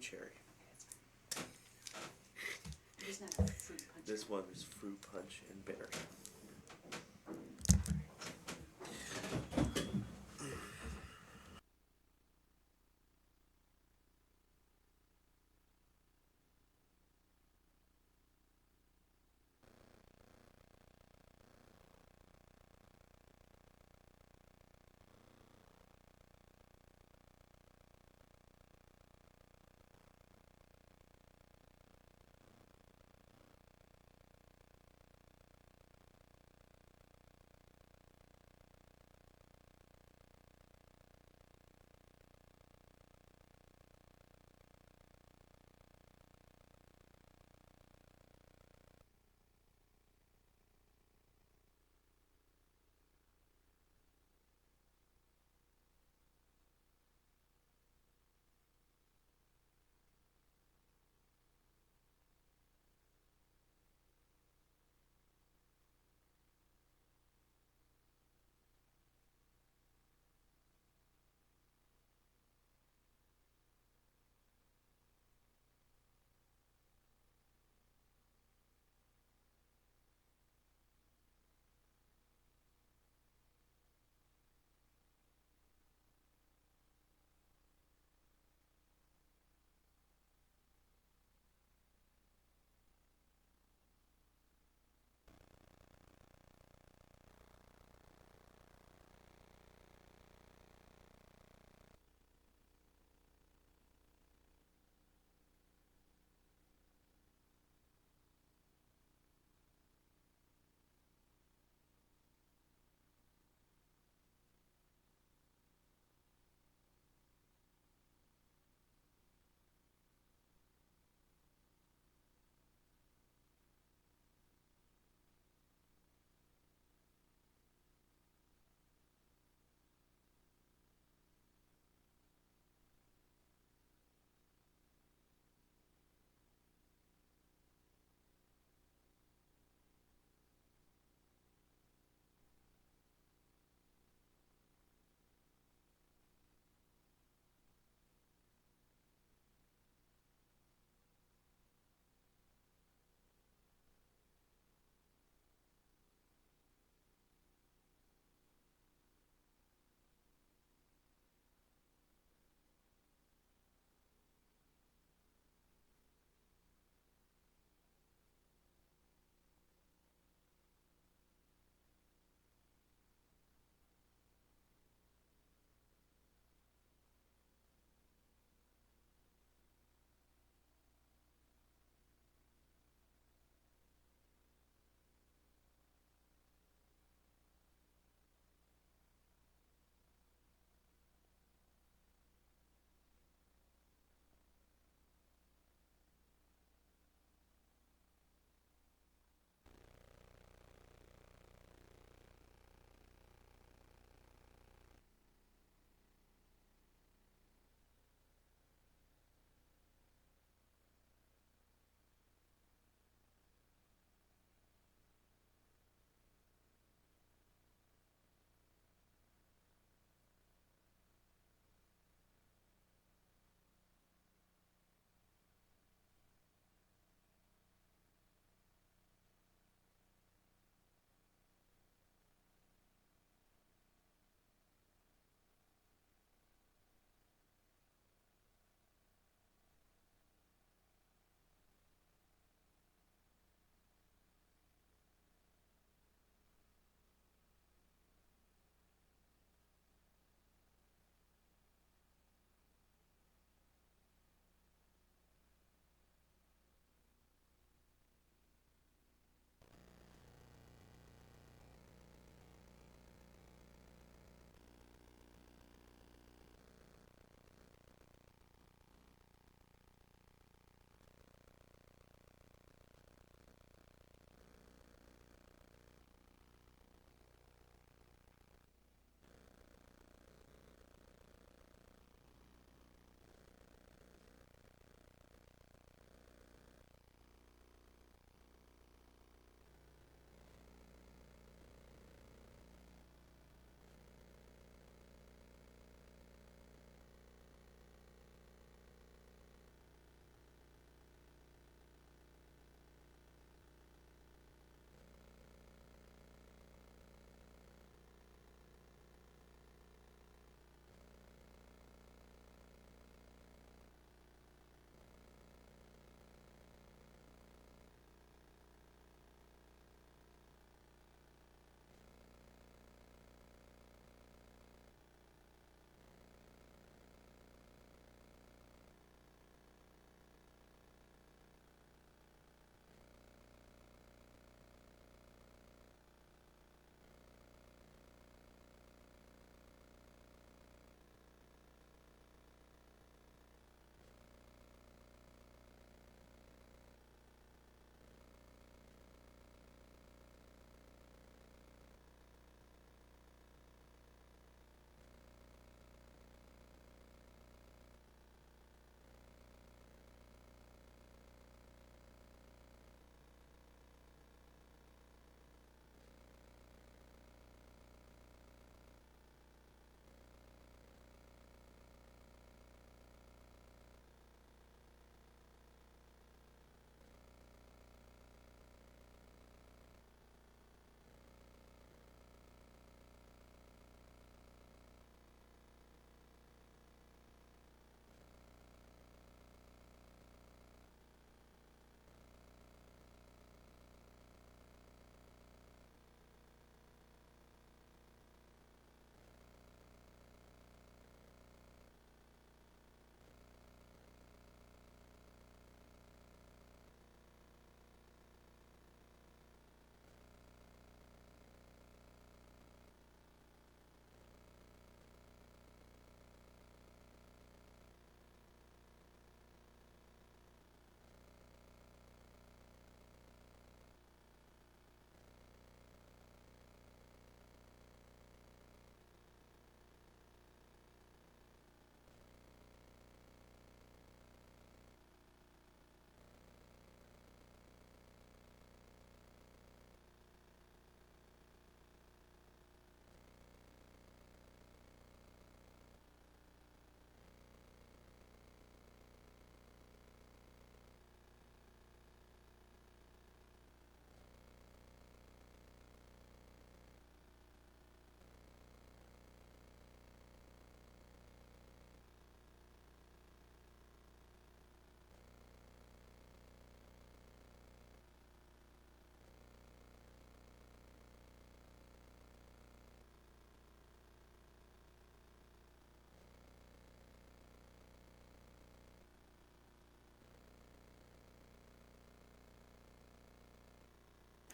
cherry. It's not a fruit punch. This one is fruit punch and bitter.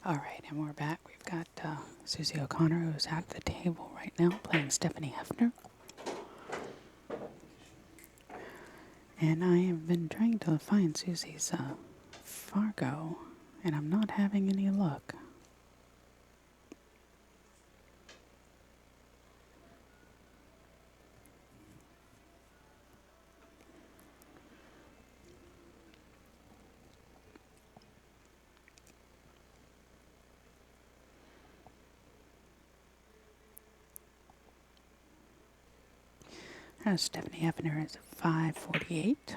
All right, and we're back. We've got Susie O'Connor, who's at the table right now, playing Stephanie Hefner. And I have been trying to find Susie's Fargo, and I'm not having any luck. Stephanie Hefner is 548.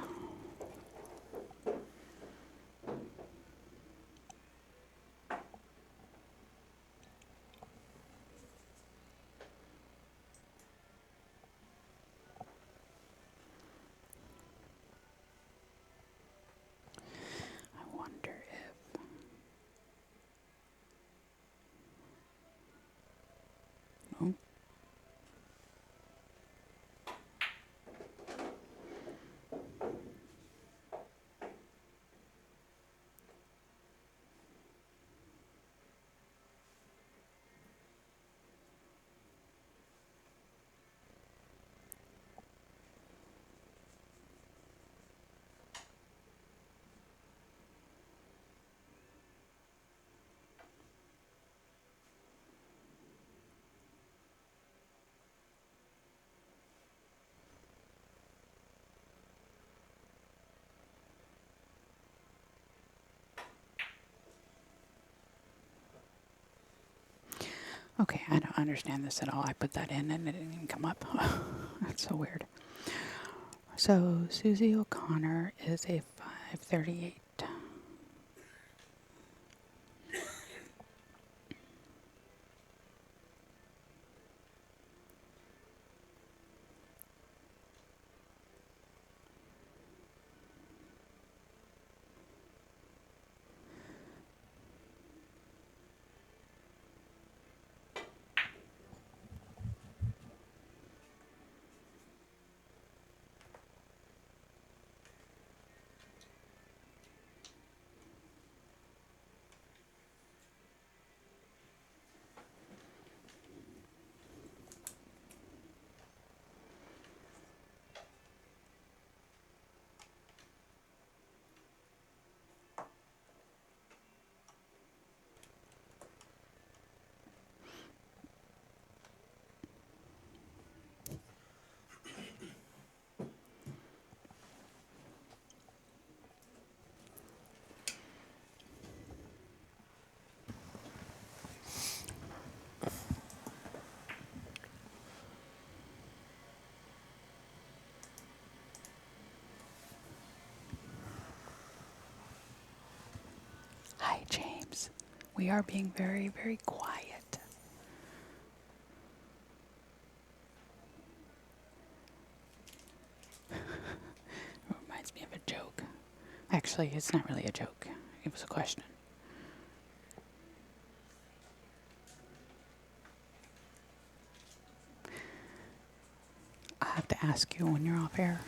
I wonder if... Oh. Okay, I don't understand this at all. I put that in and it didn't even come up. That's so weird. So Susie O'Connor is a 538. Hi, James. We are being very, very quiet. It reminds me of a joke. Actually, it's not really a joke. It was a question. I have to ask you when you're off air.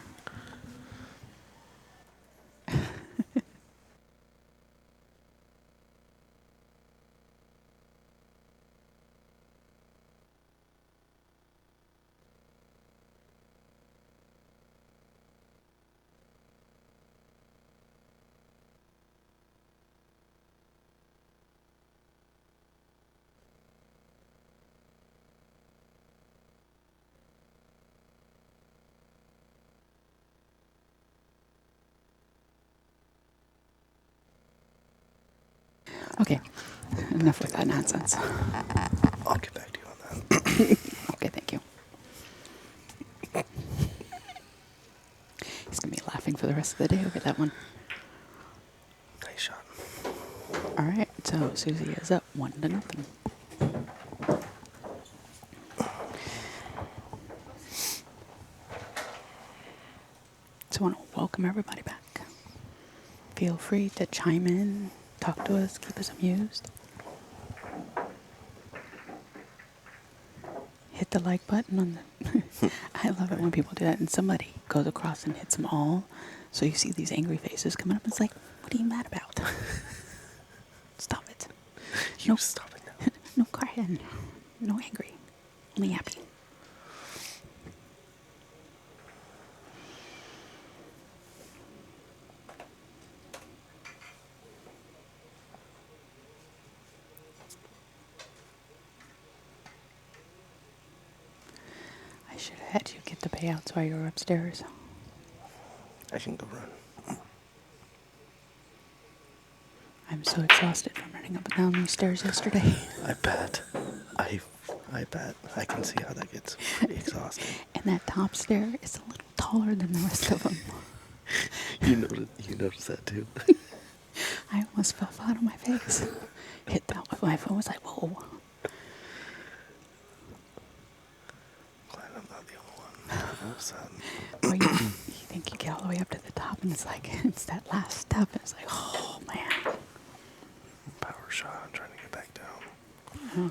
Okay, enough with that nonsense. I'll get back to you on that. Okay, thank you. He's going to be laughing for the rest of the day over that one. Nice shot. All right, so Susie is up 1-0. So I want to welcome everybody back. Feel free to chime in, talk to us, keep us amused. Hit the like button on the... I love it when people do that and somebody goes across and hits them all. So you see these angry faces coming up. It's like, what are you mad about? Stop it. No, Stop it now. no crying. No angry. Only happy. I should have had you get the payouts while you were upstairs. I can go run. I'm so exhausted from running up and down those stairs yesterday. I bet. I bet. I can see how that gets pretty exhausting. And that top stair is a little taller than the rest of them. You noticed that too. I almost fell flat on my face. Hit that with my phone. Was like, whoa. Glad I'm not the only one. All of a sudden. Or you think you get all the way up to the top and it's like, it's that last step. And it's like, oh, man. Power shot. I'm trying to get back down. Uh-huh.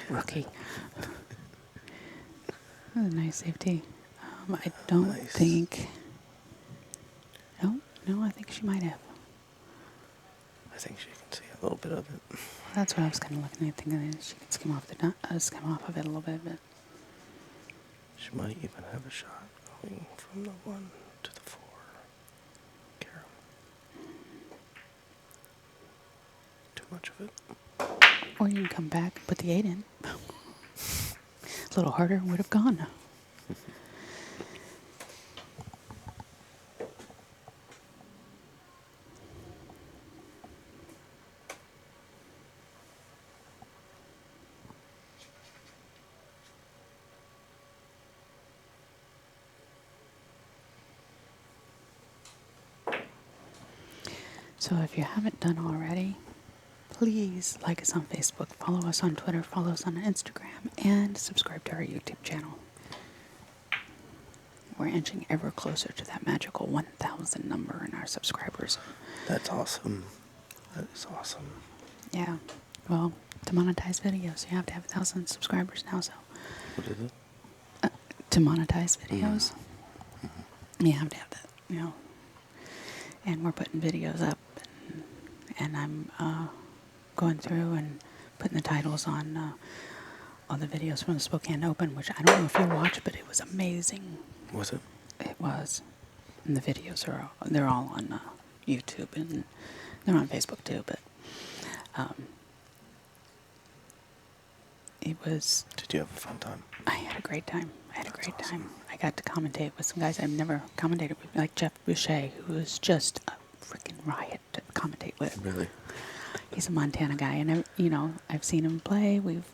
Rookie. That was a nice safety. I don't Nice. think. No, I think she might have. I think she can see a little bit of it. That's what I was kind of looking at, thinking that she could skim off of it a little bit, but She might even have a shot going from the 1 to the 4. Carol. Too much of it. or you can come back and put the 8 in. A little harder would have gone. So if you haven't done already, please like us on Facebook, follow us on Twitter, follow us on Instagram, and subscribe to our YouTube channel. We're inching ever closer to that magical 1,000 number in our subscribers. That's awesome. That is awesome. Yeah. Well, to monetize videos, you have to have 1,000 subscribers now, so. What is it? To monetize videos, you have to have that, And we're putting videos up, and I'm going through and putting the titles on all the videos from the Spokane Open, which I don't know if you watched, but it was amazing. Was it? It was. And the videos they're all on YouTube, and they're on Facebook too, but it was. Did you have a fun time? I had a great time. That's Great awesome. time. I got to commentate with some guys I've never commentated with, like Jeff Boucher, who is just a freaking riot to commentate with. Really? He's a Montana guy, and I've seen him play. We've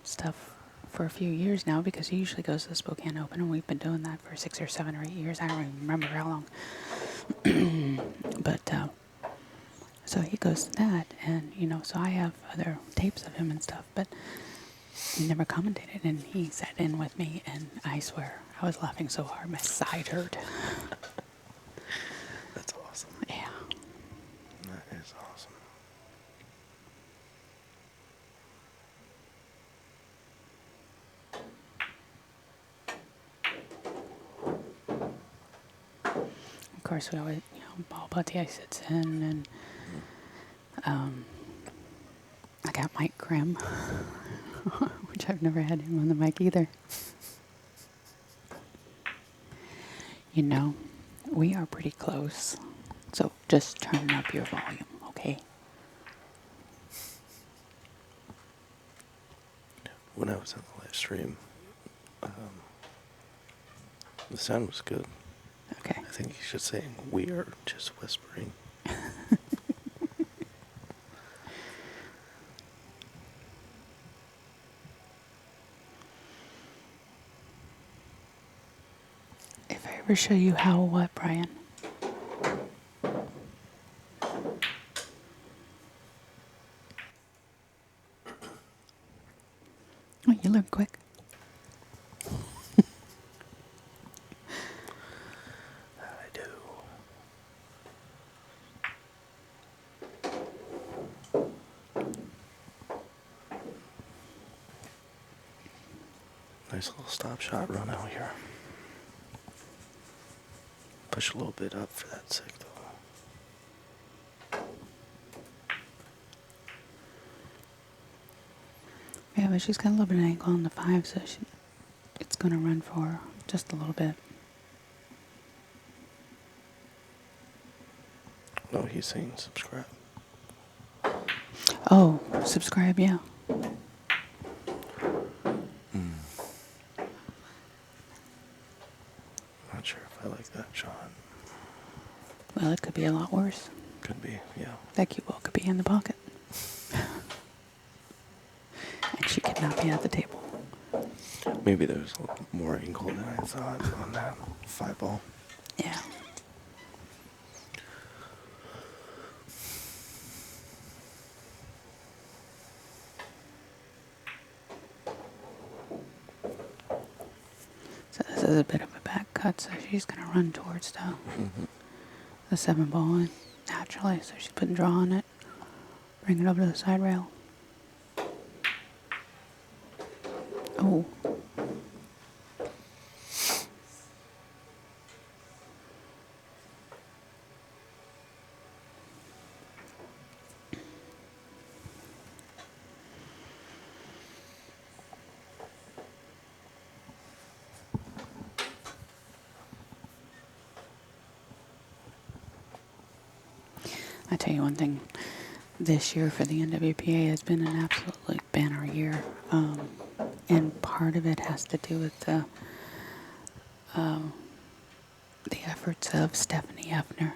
stuff for a few years now because he usually goes to the Spokane Open, and we've been doing that for 6 or 7 or 8 years. I don't even remember how long. But so he goes to that, and so I have other tapes of him and stuff, but he never commentated, and he sat in with me, and I swear I was laughing so hard my side hurt. That's awesome. Yeah. That is awesome. Of course, we always, Ball Butty sits in, and I got Mike Grimm, which I've never had him on the mic either. We are pretty close, so just turn up your volume, okay? When I was on the live stream, the sound was good. Okay. I think you should say we are just whispering. If I ever show you how what, Brian? Oh, you learn quick. Nice little stop shot run out here. Push a little bit up for that signal. Yeah, but she's got a little bit of angle on the 5, so it's going to run for just a little bit. No, he's saying subscribe. Oh, subscribe, yeah. Not sure if I like that shot. Well, it could be a lot worse. Could be, yeah. That cue ball could be in the pocket. And she could not be at the table. Maybe there's a little more angle than I thought on that 5 ball. Yeah. So this is a bit of a back cut, so she's going to run towards the 7 ball in naturally. So she's putting draw on it. Bring it over to the side rail. Oh. I tell you one thing, this year for the NWPA has been an absolutely banner year. And part of it has to do with the efforts of Stephanie Effner,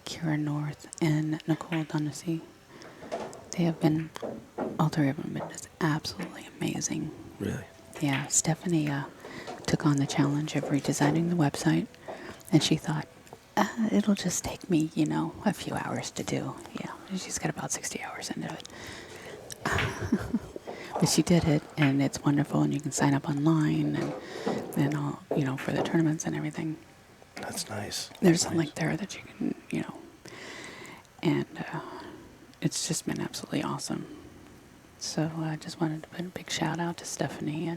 Kira North, and Nicole Donacy. They have been, all 3 of them have been just absolutely amazing. Really? Yeah, Stephanie took on the challenge of redesigning the website, and she thought, it'll just take me, a few hours to do. Yeah, she's got about 60 hours into it. But she did it, and it's wonderful, and you can sign up online and all, for the tournaments and everything. That's nice. There's a Nice. link there that you can, and it's just been absolutely awesome. So I just wanted to put a big shout out to Stephanie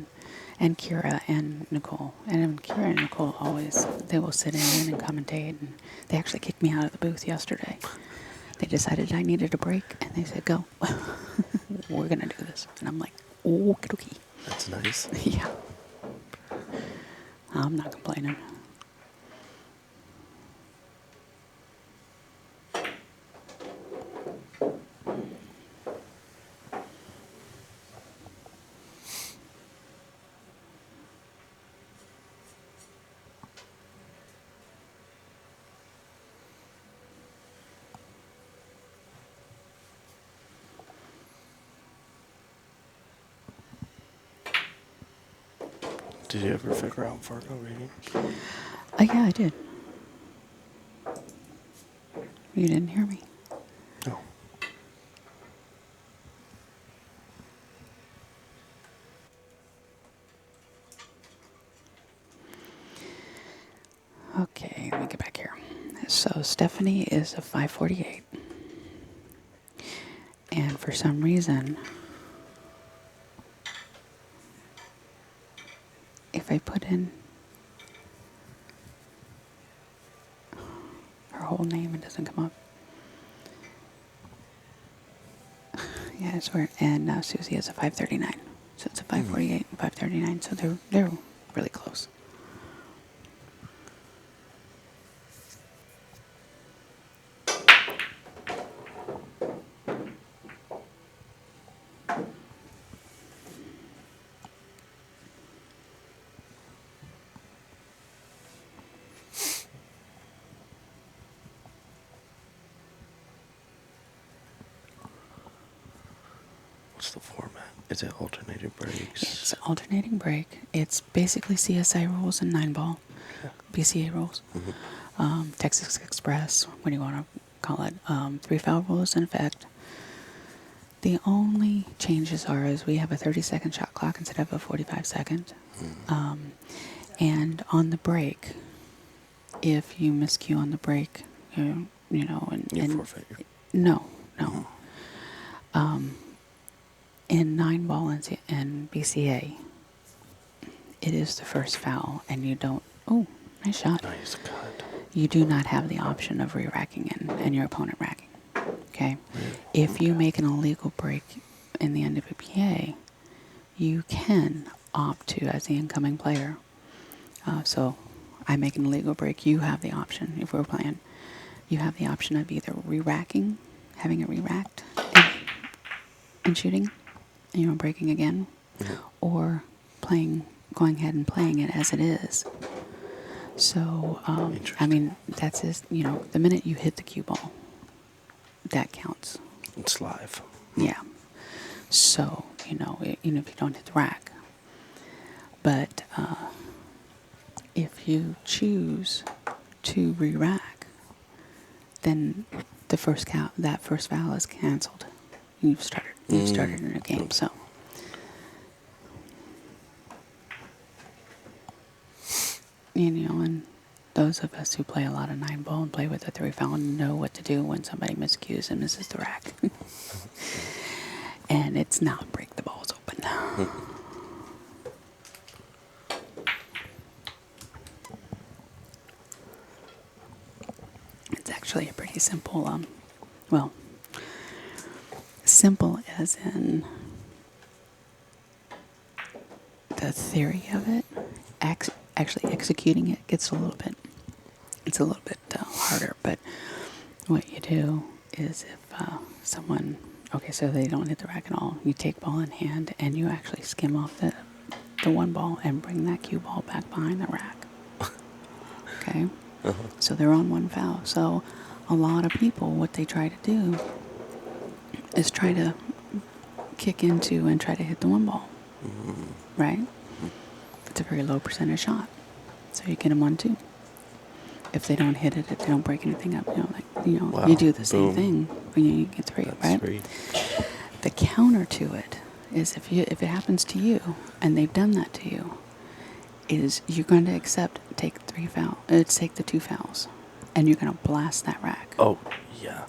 and Kira and Nicole. And Kira and Nicole always, they will sit in and commentate. And they actually kicked me out of the booth yesterday. They decided I needed a break, and they said, go. We're going to do this. And I'm like, okie dokie. That's nice. Yeah. I'm not complaining. Did you ever figure out Fargo readings? Yeah, I did. You didn't hear me. No. Okay, let me get back here. So Stephanie is a 548. And for some reason, if I put in her whole name, it doesn't come up. Yeah, it's weird. And Susie is a 539. So it's a 548 and 539. So they're really close. What's the format? Is it alternating breaks? It's alternating break. It's basically CSI rules and 9-ball, Yeah. BCA rules. Mm-hmm. Texas Express, what do you want to call it? 3 foul rules in effect. The only changes are is we have a 30-second shot clock instead of a 45-second. And on the break, if you miscue on the break, and You forfeit your... no. In 9-ball and BCA, it is the first foul and you don't, oh, nice shot. Nice cut. You do not have the option of re-racking and your opponent racking. Okay? If you make an illegal break in the end of a PA, you can opt to, as the incoming player. So I make an illegal break, you have the option, if we're playing, you have the option of either re-racking, having it re-racked, and shooting, and breaking again, or going ahead and playing it as it is. So, I mean, that's just, the minute you hit the cue ball, that counts. It's live. Yeah. So, if you don't hit the rack. But if you choose to re-rack, then that first foul is canceled. You've started a new game. So, and those of us who play a lot of 9-ball and play with the 3-foul know what to do when somebody miscues and misses the rack. And it's not break the balls open. It's actually a pretty simple, simple as in the theory of it. Actually executing it gets a little bit harder. But what you do is if someone, so they don't hit the rack at all, you take ball in hand and you actually skim off the one ball and bring that cue ball back behind the rack. Okay? So they're on one foul. So a lot of people, what they try to do is try to kick into and try to hit the one ball. Right? It's a very low percentage shot. So you get them 1-2. If they don't hit it, if they don't break anything up, Wow. you do the same Boom. thing when you get 3, That's right? 3. The counter to it is if it happens to you and they've done that to you, is you're going to take the 2 fouls, and you're going to blast that rack. Oh, yeah.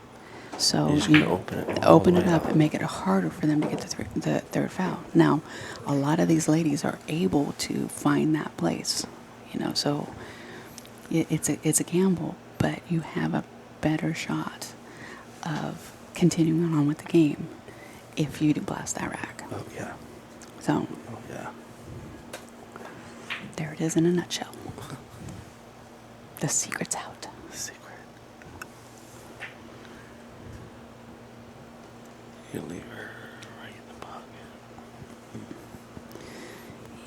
So You're just you gonna open it open all it the way up and make it harder for them to get the third foul. Now, a lot of these ladies are able to find that place, so it's a gamble, but you have a better shot of continuing on with the game if you do blast that rack. Oh, yeah. So Oh, yeah. there it is in a nutshell. The secret's out. Secret. You leave her right in the pocket.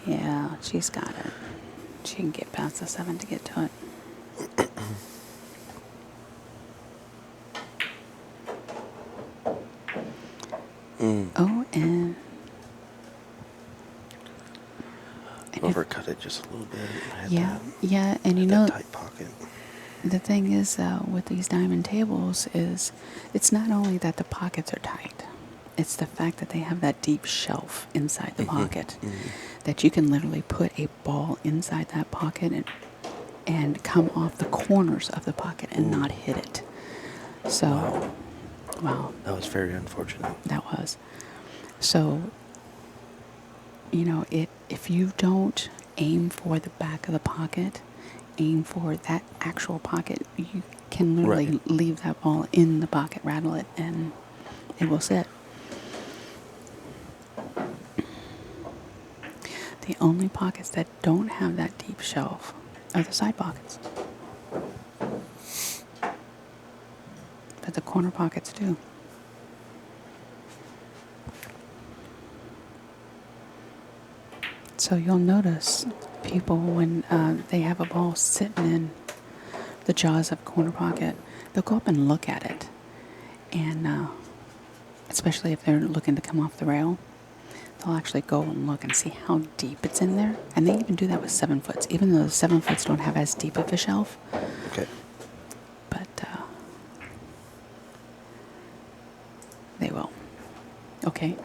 Yeah, she's got it. She can get past the 7 to get to it. Oh, and Overcut it just a little bit. Yeah, and that tight pocket. the thing is with these diamond tables is it's not only that the pockets are tight, it's the fact that they have that deep shelf inside the pocket that you can literally put a ball inside that pocket and come off the corners of the pocket and not hit it. So, wow. That was very unfortunate. That was. So, if you don't aim for the back of the pocket, aim for that actual pocket, you can literally leave that ball in the pocket, rattle it, and it will sit. The only pockets that don't have that deep shelf are the side pockets. But the corner pockets do. So you'll notice people when they have a ball sitting in the jaws of a corner pocket, they'll go up and look at it. And especially if they're looking to come off the rail, they'll actually go and look and see how deep it's in there. And they even do that with 7-foots, even though the 7-foots don't have as deep of a shelf. Okay. But they will. Okay.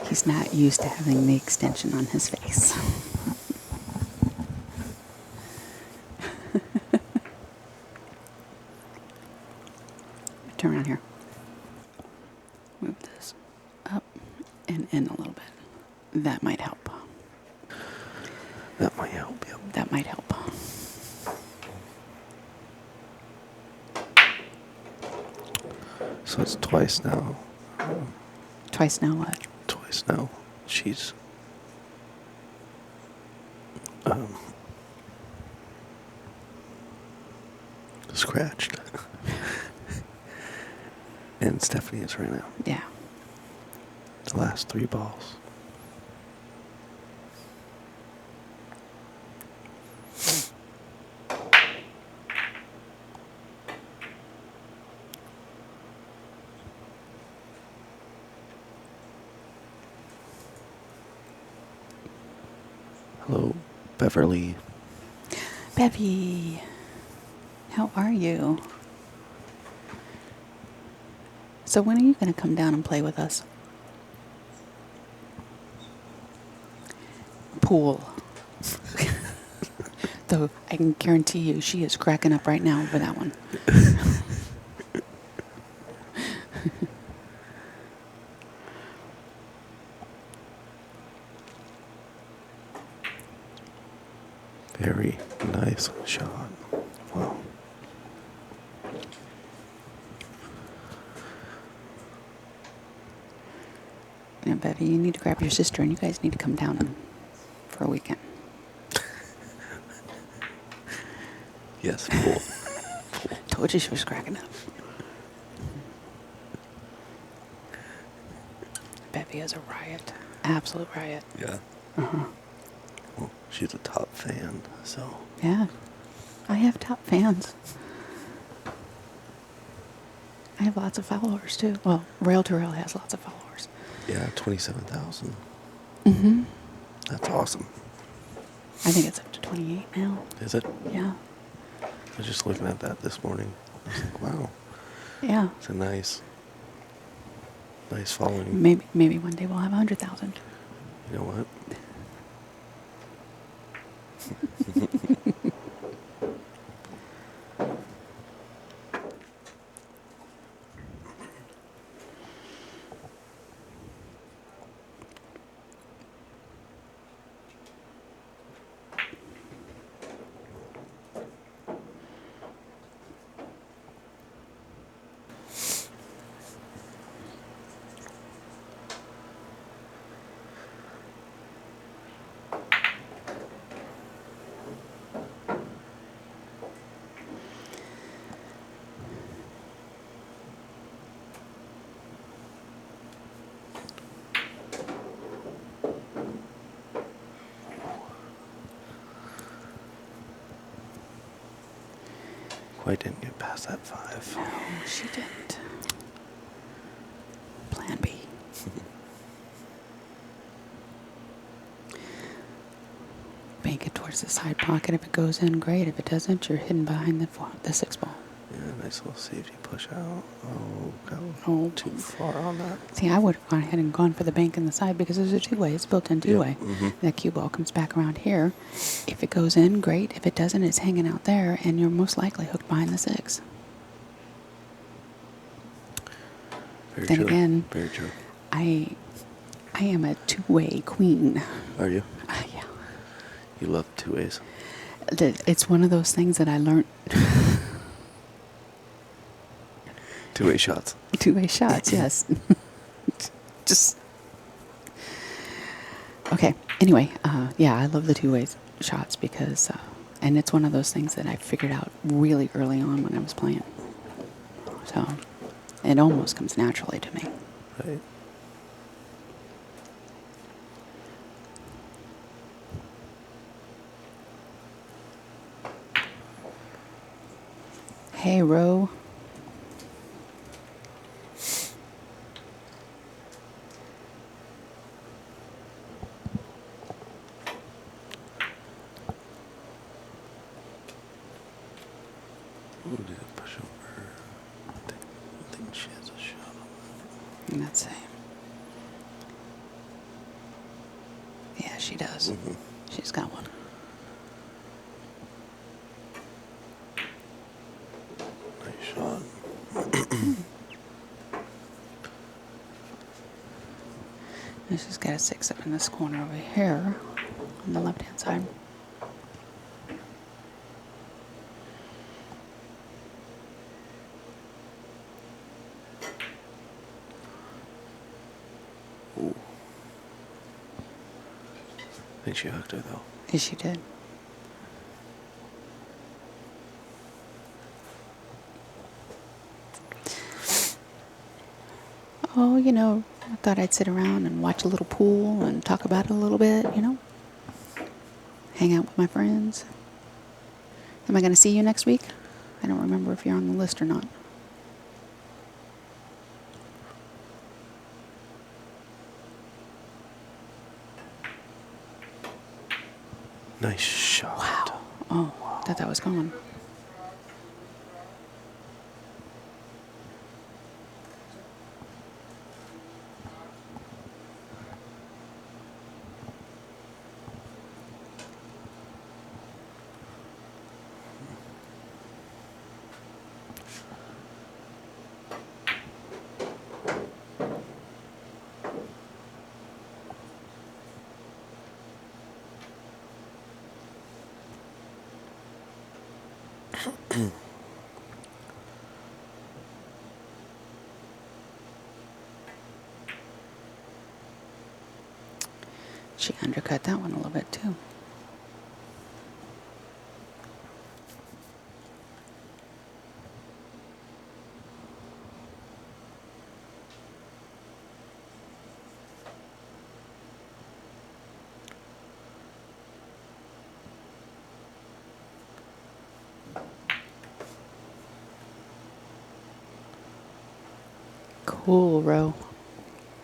He's not used to having the extension on his face. Turn around here. Move this. in a little bit. That might help. That might help, yep. That might help. So it's twice now. Twice now what? Twice now. She's scratched. And Stephanie is right now. Yeah. The last 3 balls. Hello, Beverly. Bevy, how are you? So when are you going to come down and play with us? Pool. Though I can guarantee you she is cracking up right now over that one. Very nice shot. Wow. Yeah, Bevy, you need to grab your sister and you guys need to come down for a weekend. Yes, cool. Told you she was cracking up. Bevy is a riot. Absolute riot. Yeah. Uh-huh. Well, she's a top fan, so. Yeah. I have top fans. I have lots of followers too. Well, Rail2Rail has lots of followers. Yeah, 27,000. Mm-hmm. That's awesome. I think it's up to 28 now. Is it? Yeah. I was just looking at that this morning. I was like, wow. Yeah. It's a nice following. Maybe one day we'll have 100,000. You know what? Quite didn't get past that 5. No, she didn't. Plan B. Bank it towards the side pocket. If it goes in, great. If it doesn't, you're hidden behind the 6 ball. Yeah, nice little safety push out. Oh, got Oh. too far on that. See, I would have gone ahead and gone for the bank in the side because there's a 2-way. It's built-in 2-way. Mhm. That cue ball comes back around here. If it goes in, great. If it doesn't, it's hanging out there, and you're most likely hooked behind the 6. Very Then true. again, Very true. I am a 2-way queen. Are you? Yeah. You love 2 ways. It's one of those things that I learned. 2-way shots. 2-way shots, yes. Just okay. Anyway, yeah, I love the 2-way shots because, and it's one of those things that I figured out really early on when I was playing. So it almost comes naturally to me. Right. Hey, Ro. Ooh, did it push over? I think she has a shot on Let's see. Yeah, she does. that. Mm-hmm. She's got one. Nice shot. Let's just get a 6 up in this corner over here on the left-hand side. Ooh. I think she hooked her though. Yes, she did. Oh, I thought I'd sit around and watch a little pool and talk about it a little bit, hang out with my friends. Am I going to see you next week? I don't remember if you're on the list or not. Nice shot. Wow. Oh, thought that was gone. She undercut that one a little bit too. Cool, Ro.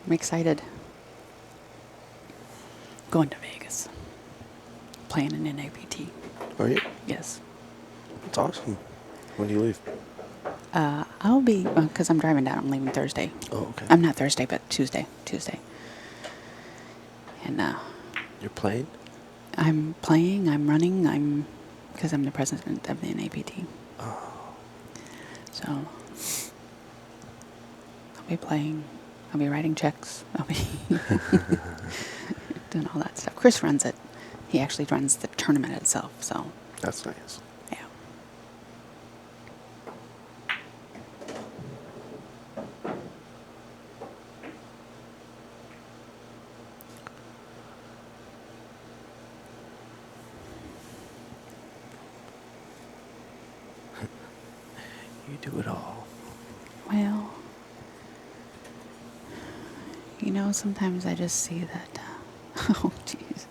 I'm excited. Going to Vegas. Playing in an APT. Are you? Yes. That's awesome. When do you leave? I'll be, because I'm driving down. I'm leaving Thursday. Oh, okay. I'm not Thursday, but Tuesday. And You're playing? I'm playing, I'm running, because I'm the president of the NAPT. Oh. So, I'll be playing, I'll be writing checks, I'll be doing all that stuff. Chris runs it. He actually runs the tournament itself, so. That's nice. Yeah. You do it all. Well, sometimes I just see that, oh, jeez.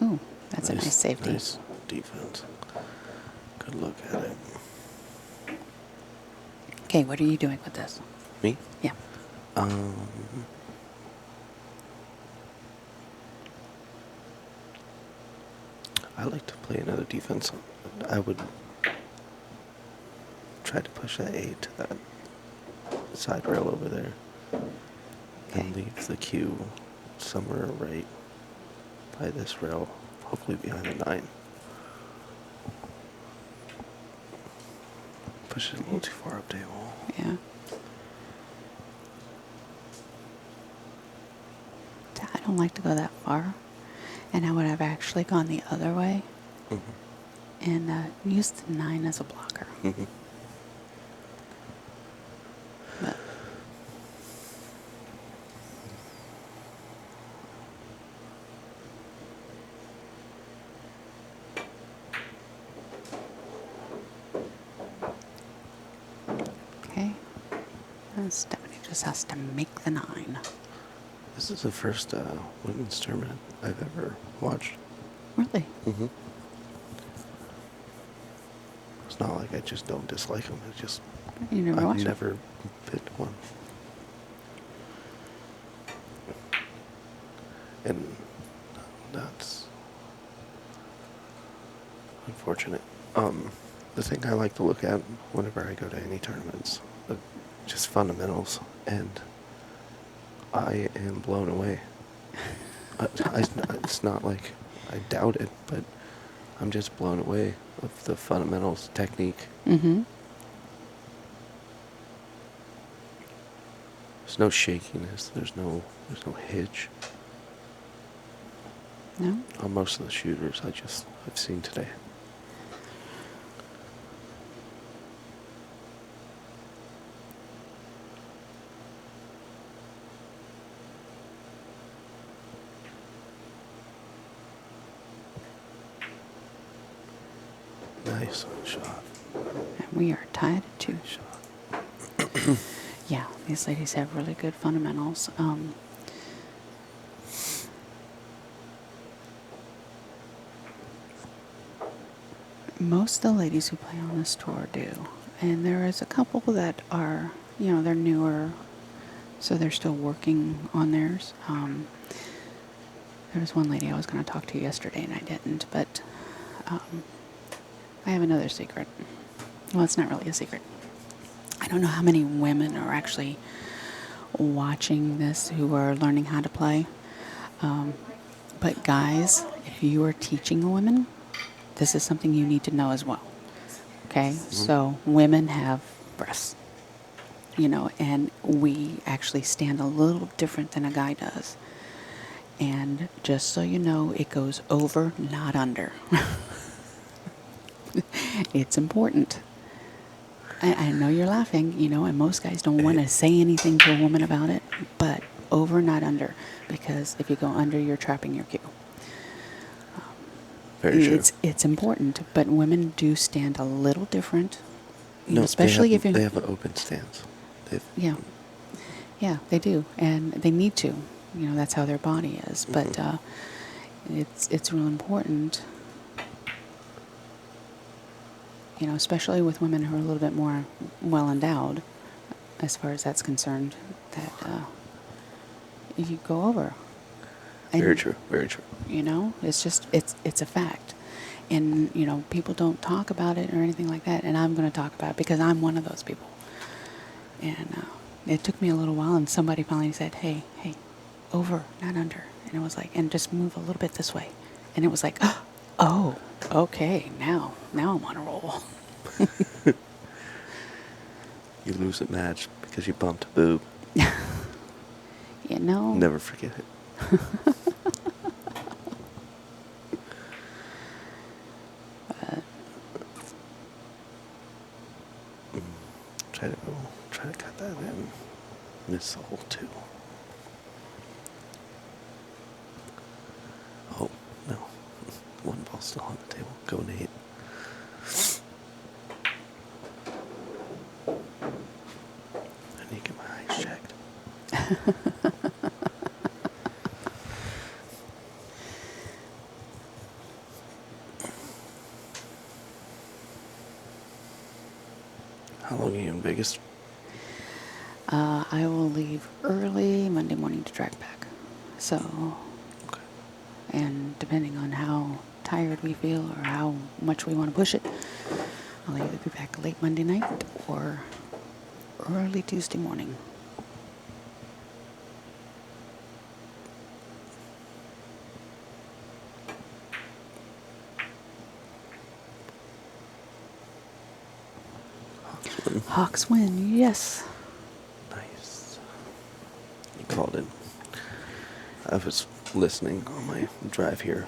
Ooh, that's a nice safety. Nice defense. Good look at it. Okay, what are you doing with this? Me? Yeah. I like to play another defense. I would try to push that 8 to that side rail over there. And Okay. leave the Q somewhere right by this rail, hopefully behind the 9. Push it a little too far up table. Yeah. I don't like to go that far. And I would have actually gone the other way Mm-hmm. and used the 9 as a blocker. Mm-hmm. But okay. Stephanie just has to make the 9. This is the first women's tournament I've ever watched. Really? Mm-hmm. It's not like I just don't dislike them. It's just You never I've watched it? never picked one. And that's unfortunate. The thing I like to look at whenever I go to any tournaments, just fundamentals, and I am blown away. It's not like I doubt it, but I'm just blown away with the fundamentals, technique, Mm-hmm. There's no shakiness. There's no hitch No? on most of the shooters I've seen today. Nice shot. And we are tied at 2. Nice shot. Yeah, these ladies have really good fundamentals. Most of the ladies who play on this tour do. And there is a couple that are, they're newer, so they're still working on theirs. There was one lady I was going to talk to yesterday and I didn't, but I have another secret. Well, it's not really a secret. I don't know how many women are actually watching this who are learning how to play. But guys, if you are teaching a woman, this is something you need to know as well. Okay? Mm-hmm. So women have breasts, and we actually stand a little different than a guy does. And just so you know, it goes over, not under. It's important. I know you're laughing, and most guys don't want to say anything to a woman about it, but over, not under, because if you go under, you're trapping your cue. Very true. It's important, but women do stand a little different, No, especially if you. they have an open stance. Yeah, they do, and they need to. That's how their body is. But it's real important. Especially with women who are a little bit more well endowed, as far as that's concerned, that you go over. Very true. Very true. It's just it's a fact, and people don't talk about it or anything like that. And I'm going to talk about it because I'm one of those people. And it took me a little while, and somebody finally said, "Hey, over, not under," and it was like, and just move a little bit this way, and it was like, oh, okay, now I'm on a roll. You lose a match because you bumped a boob. Never forget it. Try to cut that in. Miss the hole too. Oh, no. One ball's still on the table. Go, Nate. I need to get my eyes checked. How long are you in Vegas? I will leave early Monday morning to drive back. So, Okay. and depending on how tired we feel or how much we want to push it, I'll either be back late Monday night or early Tuesday morning. Hawks win, yes. Nice. You called in. I was listening on my drive here.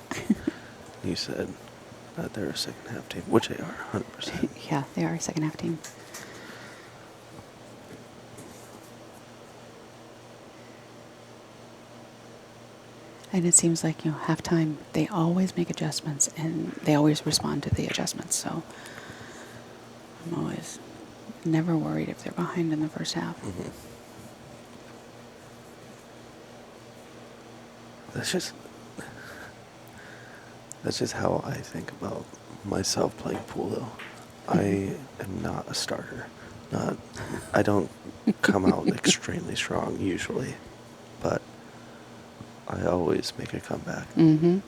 You said that they're a second half team, which they are, 100%. Yeah, they are a second half team. And it seems like, halftime, they always make adjustments and they always respond to the adjustments. So I'm always never worried if they're behind in the first half. Mm-hmm. That's just how I think about myself playing pool, though. I am not a starter. I don't come out extremely strong usually, but I always make a comeback. Mm-hmm.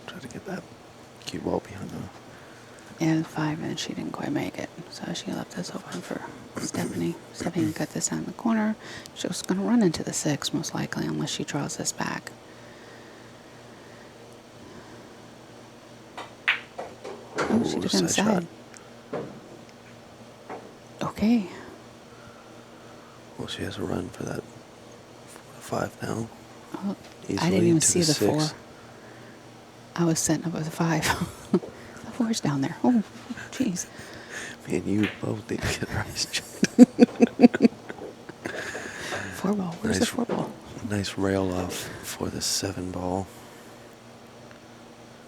Try to get that cue ball behind the... And 5, and she didn't quite make it. So she left this open for Stephanie. Stephanie got this down the corner. She was going to run into the 6, most likely, unless she draws this back. Oh, she took it side inside. Okay. Well, she has a run for that 4 to 5 now. Oh, I Easily didn't even to see the 6. 4. I was setting up with a 5. The 4's down there. Oh, jeez. Me and you both need to get our eyes checked. 4 ball. Where's the 4 ball? Nice rail off for the 7 ball.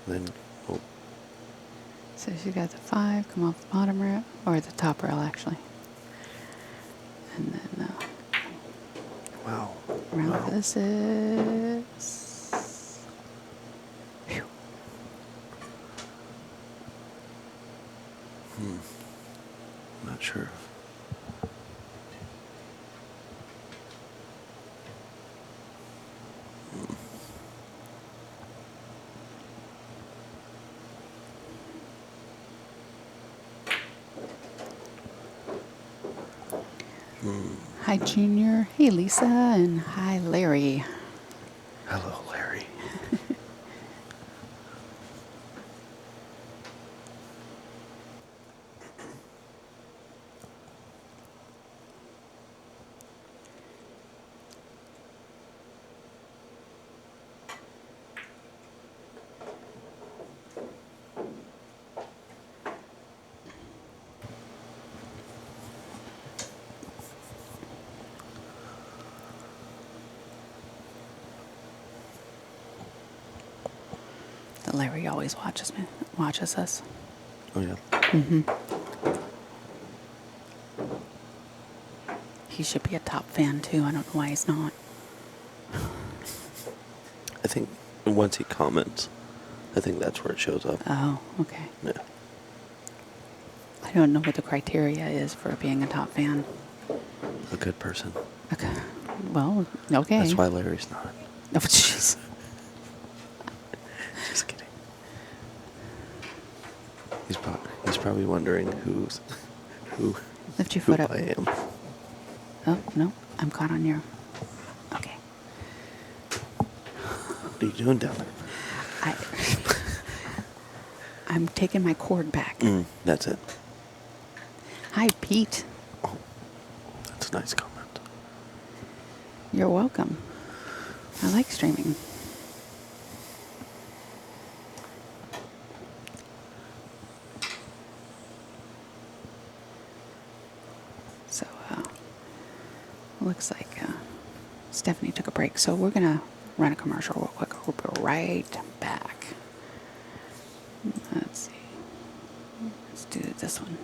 Then, oh, So she got the 5, come off the bottom rail, or the top rail actually. And then wow. round Wow. for the 6. Phew. Not sure. Hi, Junior. Hey, Lisa. And hi, Larry. Hello, Larry. Larry always watches us. Oh, yeah. He should be a top fan too. I don't know why he's not. I think once he comments, I think that's where it shows up. Oh, okay. Yeah. I don't know what the criteria is for being a top fan. A good person. Okay. Well, okay. That's why Larry's not. Oh, jeez. Just kidding. He's probably wondering who Lift your foot up. I am. Oh, no. I'm caught on your... Okay. What are you doing down there? I'm taking my cord back. That's it. Hi, Pete. Oh, that's a nice comment. You're welcome. I like streaming. So, looks like Stephanie took a break. So we're going to run a commercial real quick. We'll be right back. Let's see. Let's do this one.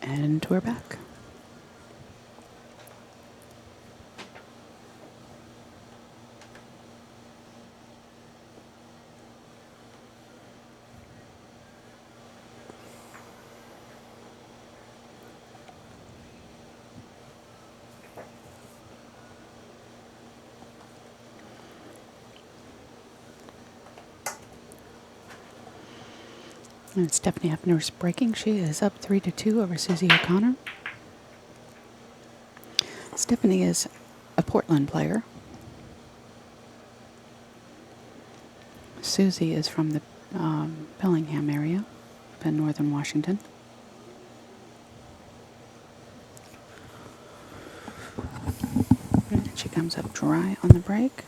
And we're back. And Stephanie Hefner's breaking. She is up 3-2 over Susie O'Connor. Stephanie is a Portland player. Susie is from the Bellingham area in northern Washington. And she comes up dry on the break.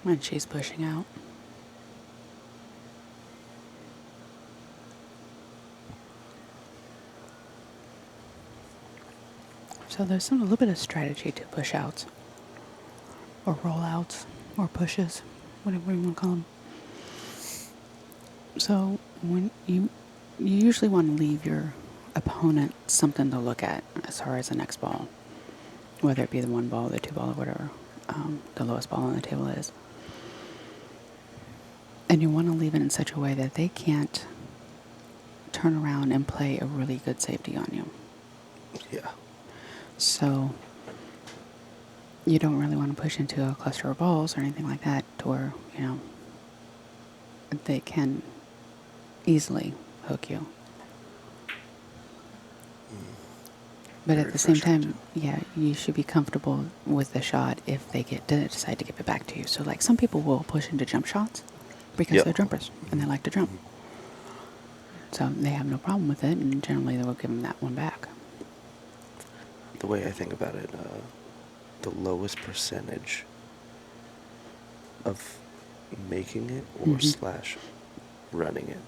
And she's pushing out. So there's a little bit of strategy to push outs, or roll outs, or pushes, whatever you want to call them. So when you usually want to leave your opponent something to look at as far as the next ball, whether it be the one ball, the two ball, or whatever the lowest ball on the table is. And you want to leave it in such a way that they can't turn around and play a really good safety on you. Yeah. So you don't really want to push into a cluster of balls or anything like that to where, they can easily hook you. But Very at the same time, frustrating. yeah, you should be comfortable with the shot if they decide to give it back to you. So like some people will push into jump shots because Yep. they're jumpers and they like to jump. So they have no problem with it, and generally they will give them that one back. The way I think about it, the lowest percentage of making it or slash running it.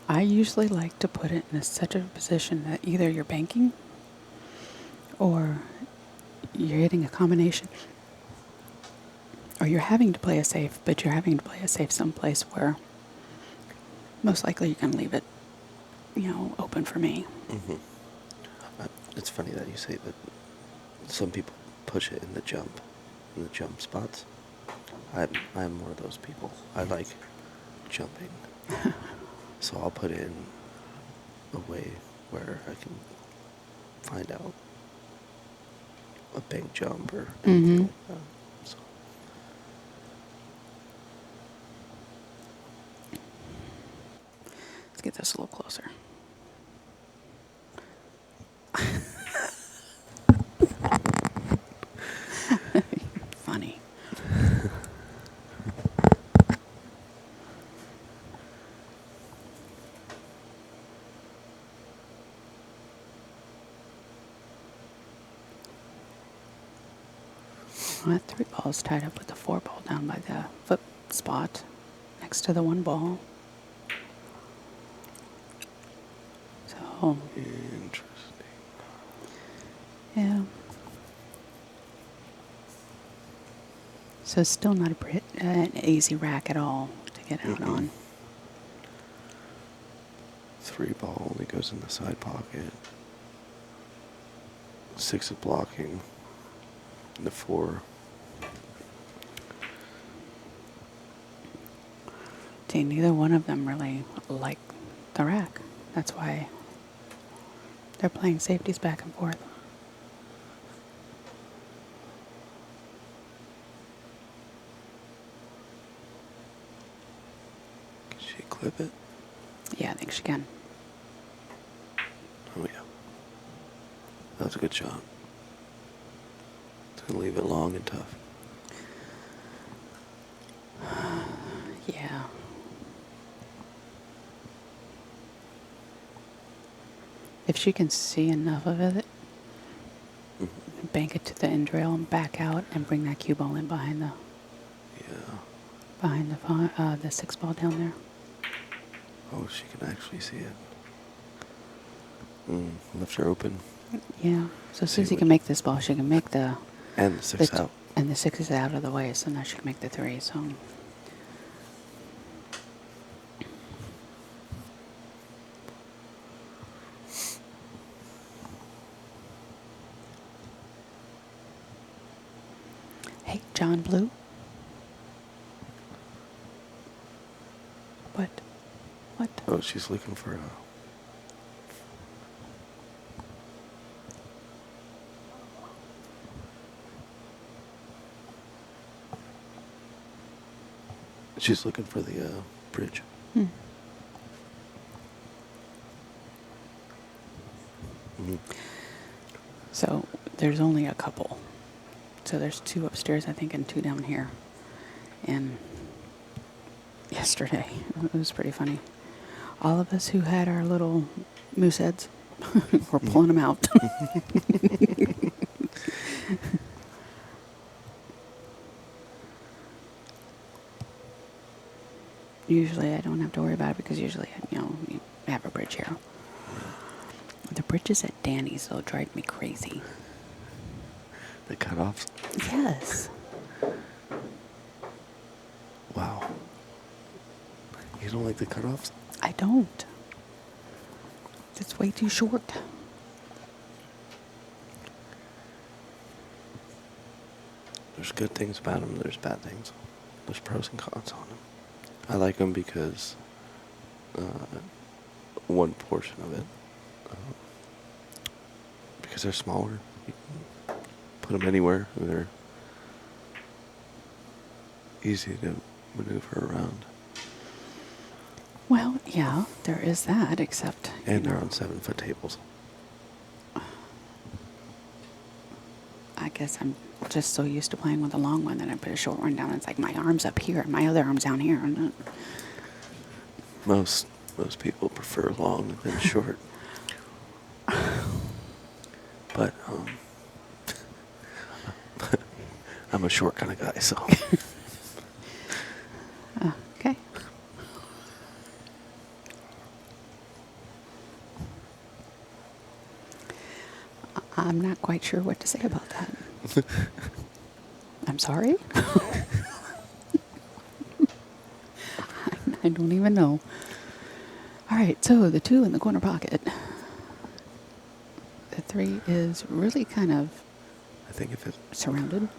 I usually like to put it in such a position that either you're banking or you're hitting a combination, or you're having to play a safe, but you're having to play a safe someplace where most likely you can leave it, open for me. Mm-hmm. It's funny that you say that some people push it in the jump spots. I'm one of those people. I like jumping. So I'll put it in a way where I can find out a bank jump or anything like that. So. Let's get this a little closer. Funny. Well, that 3 ball is tied up with the 4 ball down by the foot spot next to the 1 ball. So, Interesting. yeah. So it's still not an easy rack at all to get out on. 3 ball only goes in the side pocket. 6 is blocking. And the 4. See, neither one of them really like the rack. That's why they're playing safeties back and forth. Can she clip it? Yeah, I think she can. Oh, yeah. That was a good shot. It's going to leave it long and tough. Yeah. If she can see enough of it, bank it to the end rail and back out and bring that cue ball in behind the... Yeah. behind the 6 ball down there. Oh, she can actually see it. Left her open. Yeah. So See Susie what- can make this ball. She can make the And the 6 out. and the 6 is out of the way, so now she can make the 3. So hey, John Blue. What? What? Oh, she's looking for a... She's looking for the bridge. Hmm. Mhm. So there's only a couple. So there's 2 upstairs, I think, and 2 down here. And yesterday, it was pretty funny. All of us who had our little moose heads were pulling them out. Usually I don't have to worry about it because usually, you have a bridge here. The bridges at Danny's, though, drive me crazy. The cutoffs? Yes. Wow. You don't like the cutoffs? I don't. It's way too short. There's good things about them. There's bad things. There's pros and cons on them. I like them because one portion of it, because they're smaller, you can put them anywhere, and they're easy to maneuver around. Well, yeah, there is that, except, And they're on 7-foot tables. I guess I'm just so used to playing with a long one that I put a short one down. It's like my arm's up here and my other arm's down here. And Most people prefer long than short. But I'm a short kind of guy, so okay. I'm not quite sure what to say about that. I'm sorry. I don't even know. All right, so the 2 in the corner pocket. The 3 is really kind of I think if it surrounded.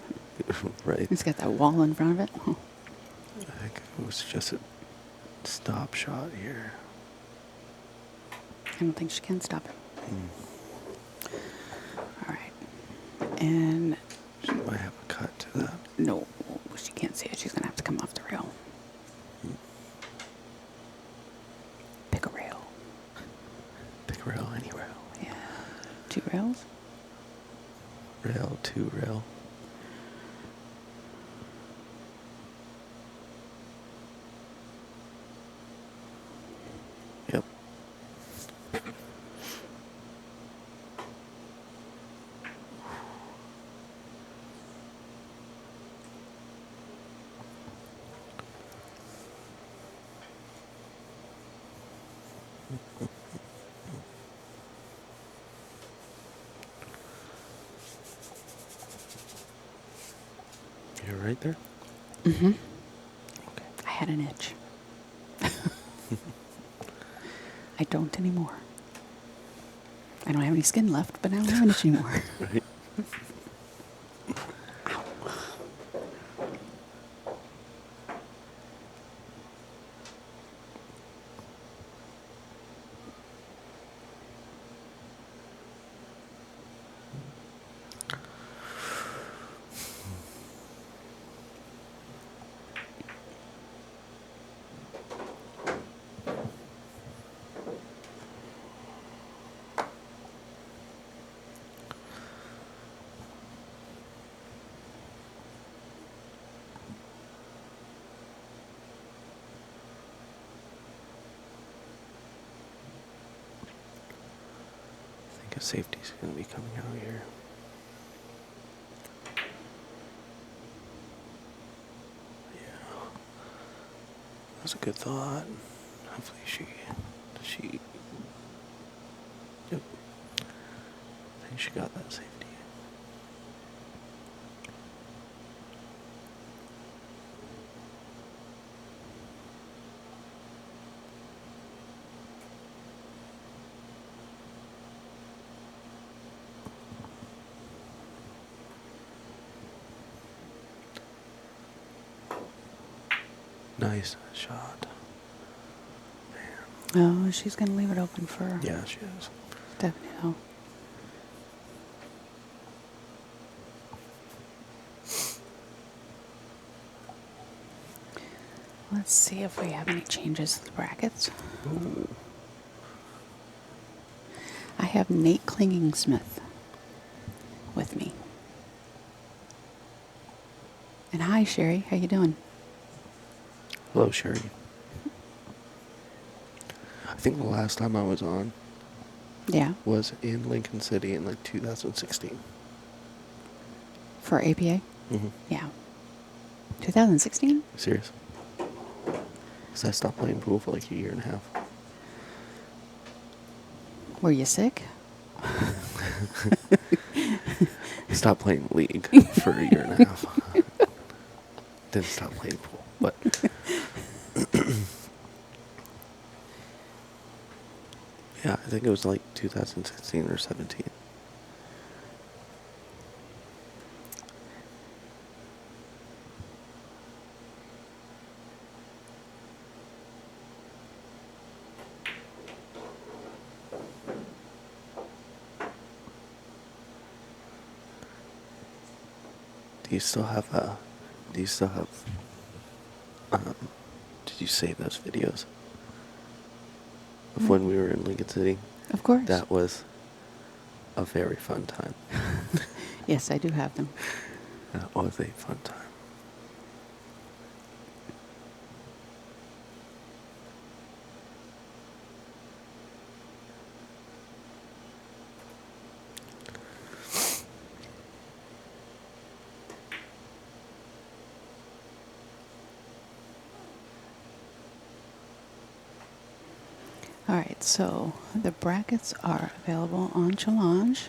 right, It's got that wall in front of it. Oh. I think it was just a stop shot here. I don't think she can stop it. Mm. All right. And She might have a cut to that. no, she can't see it. She's going to have to come off the rail. Pick a rail. Pick rail, any rail. Yeah. 2 rails. Rail2Rail. Yep. You're right there? Mm-hmm. Okay. I had an itch. I don't anymore. I don't have any skin left, but I don't have an itch anymore. Right. I think a safety's going to be coming out here. Yeah. That's a good thought. Hopefully she, yep. I think she got that safety. Nice shot. Oh, she's going to leave it open for Yeah, she is. Stephanie. Oh. Let's see if we have any changes to the brackets. Ooh. I have Nate Klinging-Smith with me. And hi, Sherry. How you doing? Hello, Sherry. I think the last time I was on Yeah. was in Lincoln City in like 2016. For APA? Mm-hmm. Yeah. 2016? Serious? Because I stopped playing pool for like a year and a half. Were you sick? I stopped playing League for a year and a half. Didn't stop playing pool, but yeah, I think it was like 2016 or 17. Do you still have um, did you save those videos of when we were in Lincoln City? Of course. That was a very fun time. Yes, I do have them. That was a fun time. All right, so the brackets are available on Challenge.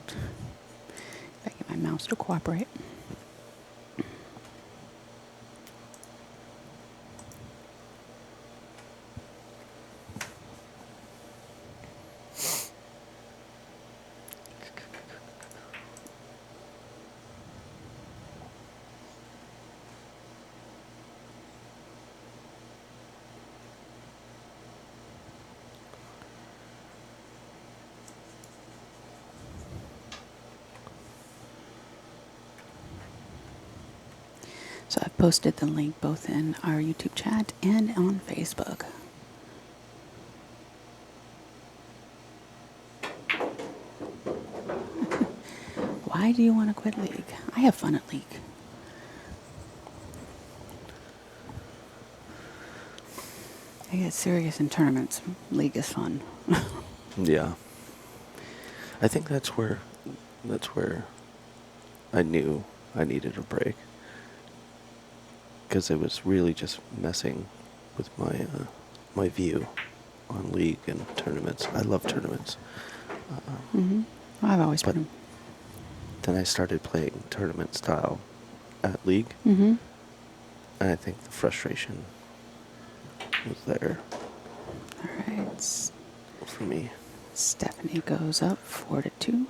If I get my mouse to cooperate. So I've posted the link both in our YouTube chat and on Facebook. Why do you want to quit League? I have fun at League. I get serious in tournaments. League is fun. Yeah. I think that's where I knew I needed a break. Because it was really just messing with my view on League and tournaments. I love tournaments. Mm-hmm. I've always But been. then I started playing tournament style at League. Mm-hmm. And I think the frustration was there All right. for me. Stephanie goes up 4-2.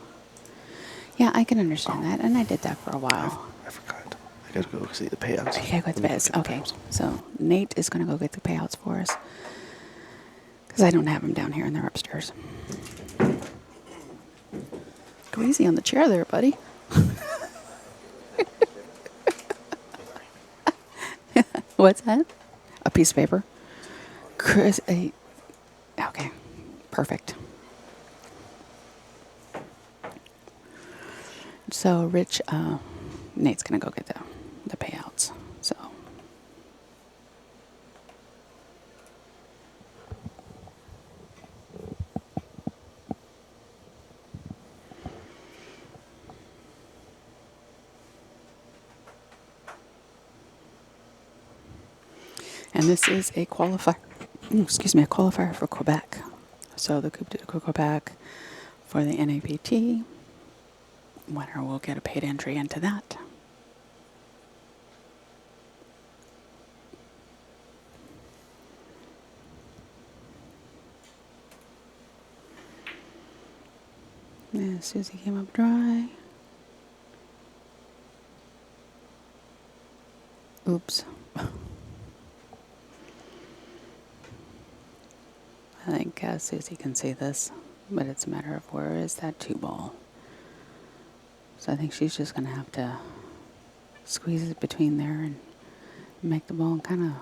Yeah, I can understand that, and I did that for a while. I forgot. I gotta go see the payouts. You gotta go with the Let me payouts. look at the Okay, payouts. so Nate is gonna go get the payouts for us because I don't have them down here, and they're upstairs. Go easy on the chair there, buddy. What's that? A piece of paper. Chris, okay, perfect. So Rich, Nate's gonna go get the payouts. So. And this is a qualifier, a qualifier for Quebec. So the Coupe de Quebec for the NAPT. Winner will get a paid entry into that. Yeah, Susie came up dry. Oops. I think Susie can see this, but it's a matter of where is that 2 ball. So I think she's just going to have to squeeze it between there and make the ball and kind of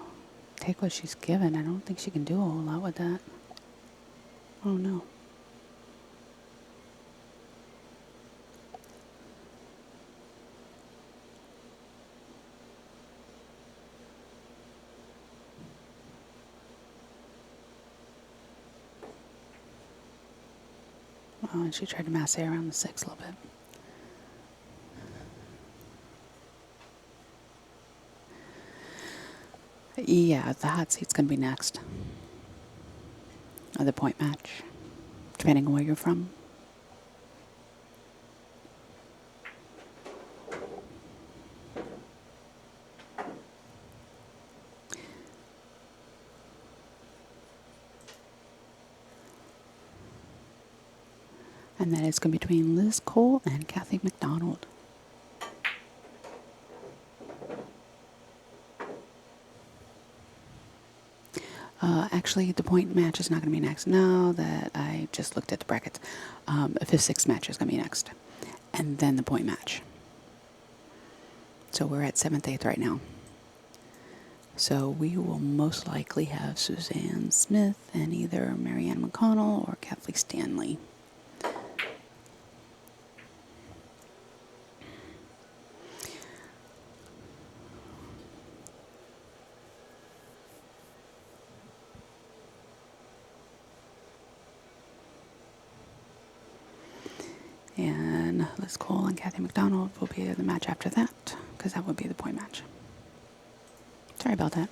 take what she's given. I don't think she can do a whole lot with that. Oh no. Oh, and she tried to massey around the 6 a little bit. Yeah, the hot seat's going to be next. Or the point match, depending on where you're from. And that is going to be between Liz Cole and Kathy McDonald. Actually, the point match is not going to be next. Now that I just looked at the brackets, a 5th-6th match is going to be next. And then the point match. So we're at 7th-8th right now. So we will most likely have Suzanne Smith and either Marianne McConnell or Kathleen Stanley. And Liz Cole and Kathy McDonald will be the match after that, because that would be the point match. Sorry about that.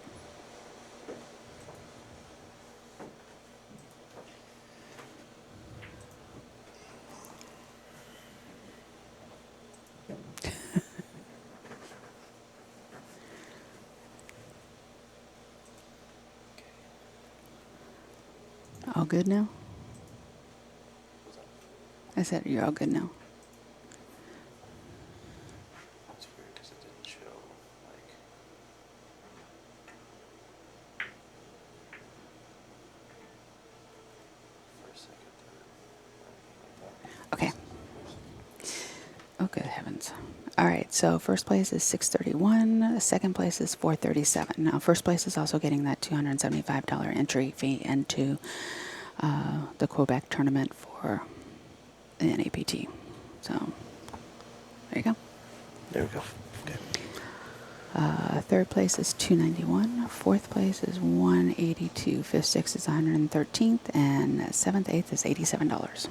All good now? I said you're all good now. That's weird because it didn't show, like... For a second there. Okay. Oh, good heavens. All right, so first place is 631. Second place is 437. Now, first place is also getting that $275 entry fee into the Quebec tournament for the NAPT. So, there you go. There we go. Okay. Third place is 291. Fourth place is 182. Fifth, sixth is 113th, and seventh, eighth is $87.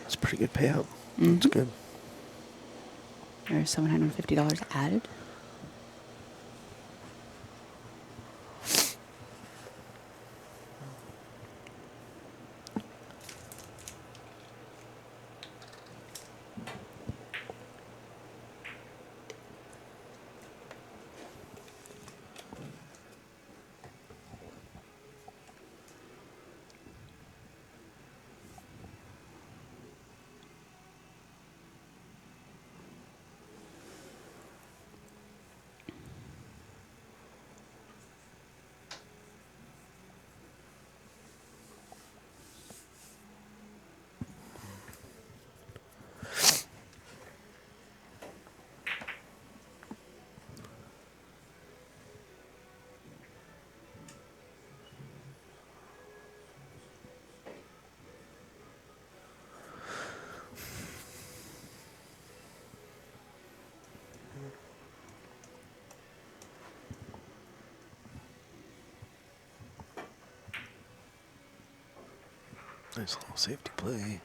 That's a pretty good payout. Mm-hmm. That's good. There's $750 added. Nice little safety play.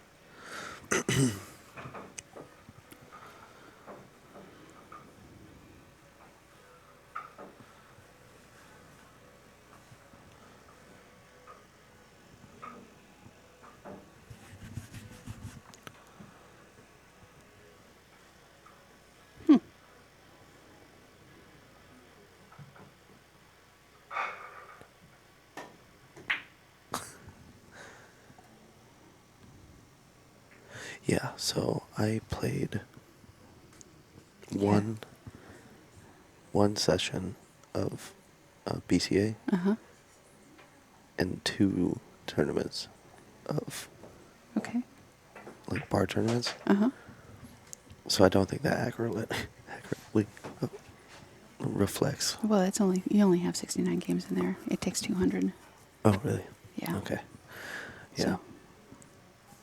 Yeah, so I played Yeah. one session of BCA Uh-huh. and 2 tournaments of Okay. like bar tournaments. Uh-huh. So I don't think that accurately reflects. Well, you only have 69 games in there. It takes 200. Oh, really? Yeah. Okay. Yeah.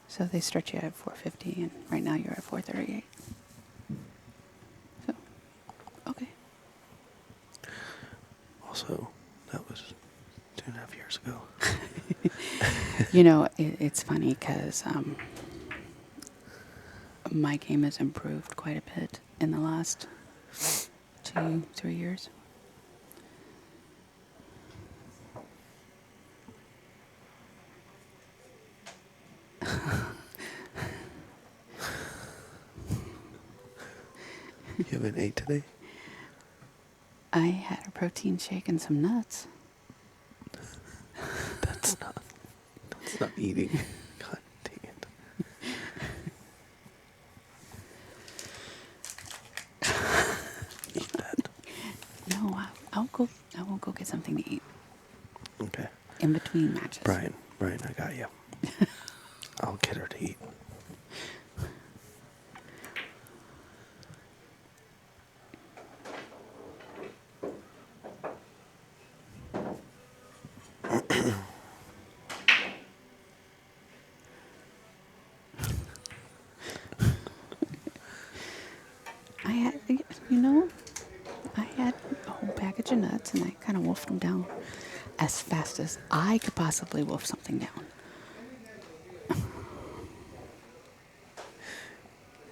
So they start you at 450, and right now you're at 438. So, okay. Also, that was 2.5 years ago. You know, it's funny because my game has improved quite a bit in the last 2, 3 years. You haven't ate today? I had a protein shake and some nuts. That's not eating. God dang it. Eat that. No, I will go get something to eat Okay. in between matches. Brian, I got you. I'll get her to eat. I had, you know, I had a whole package of nuts and I kind of wolfed them down as fast as I could possibly wolf something down.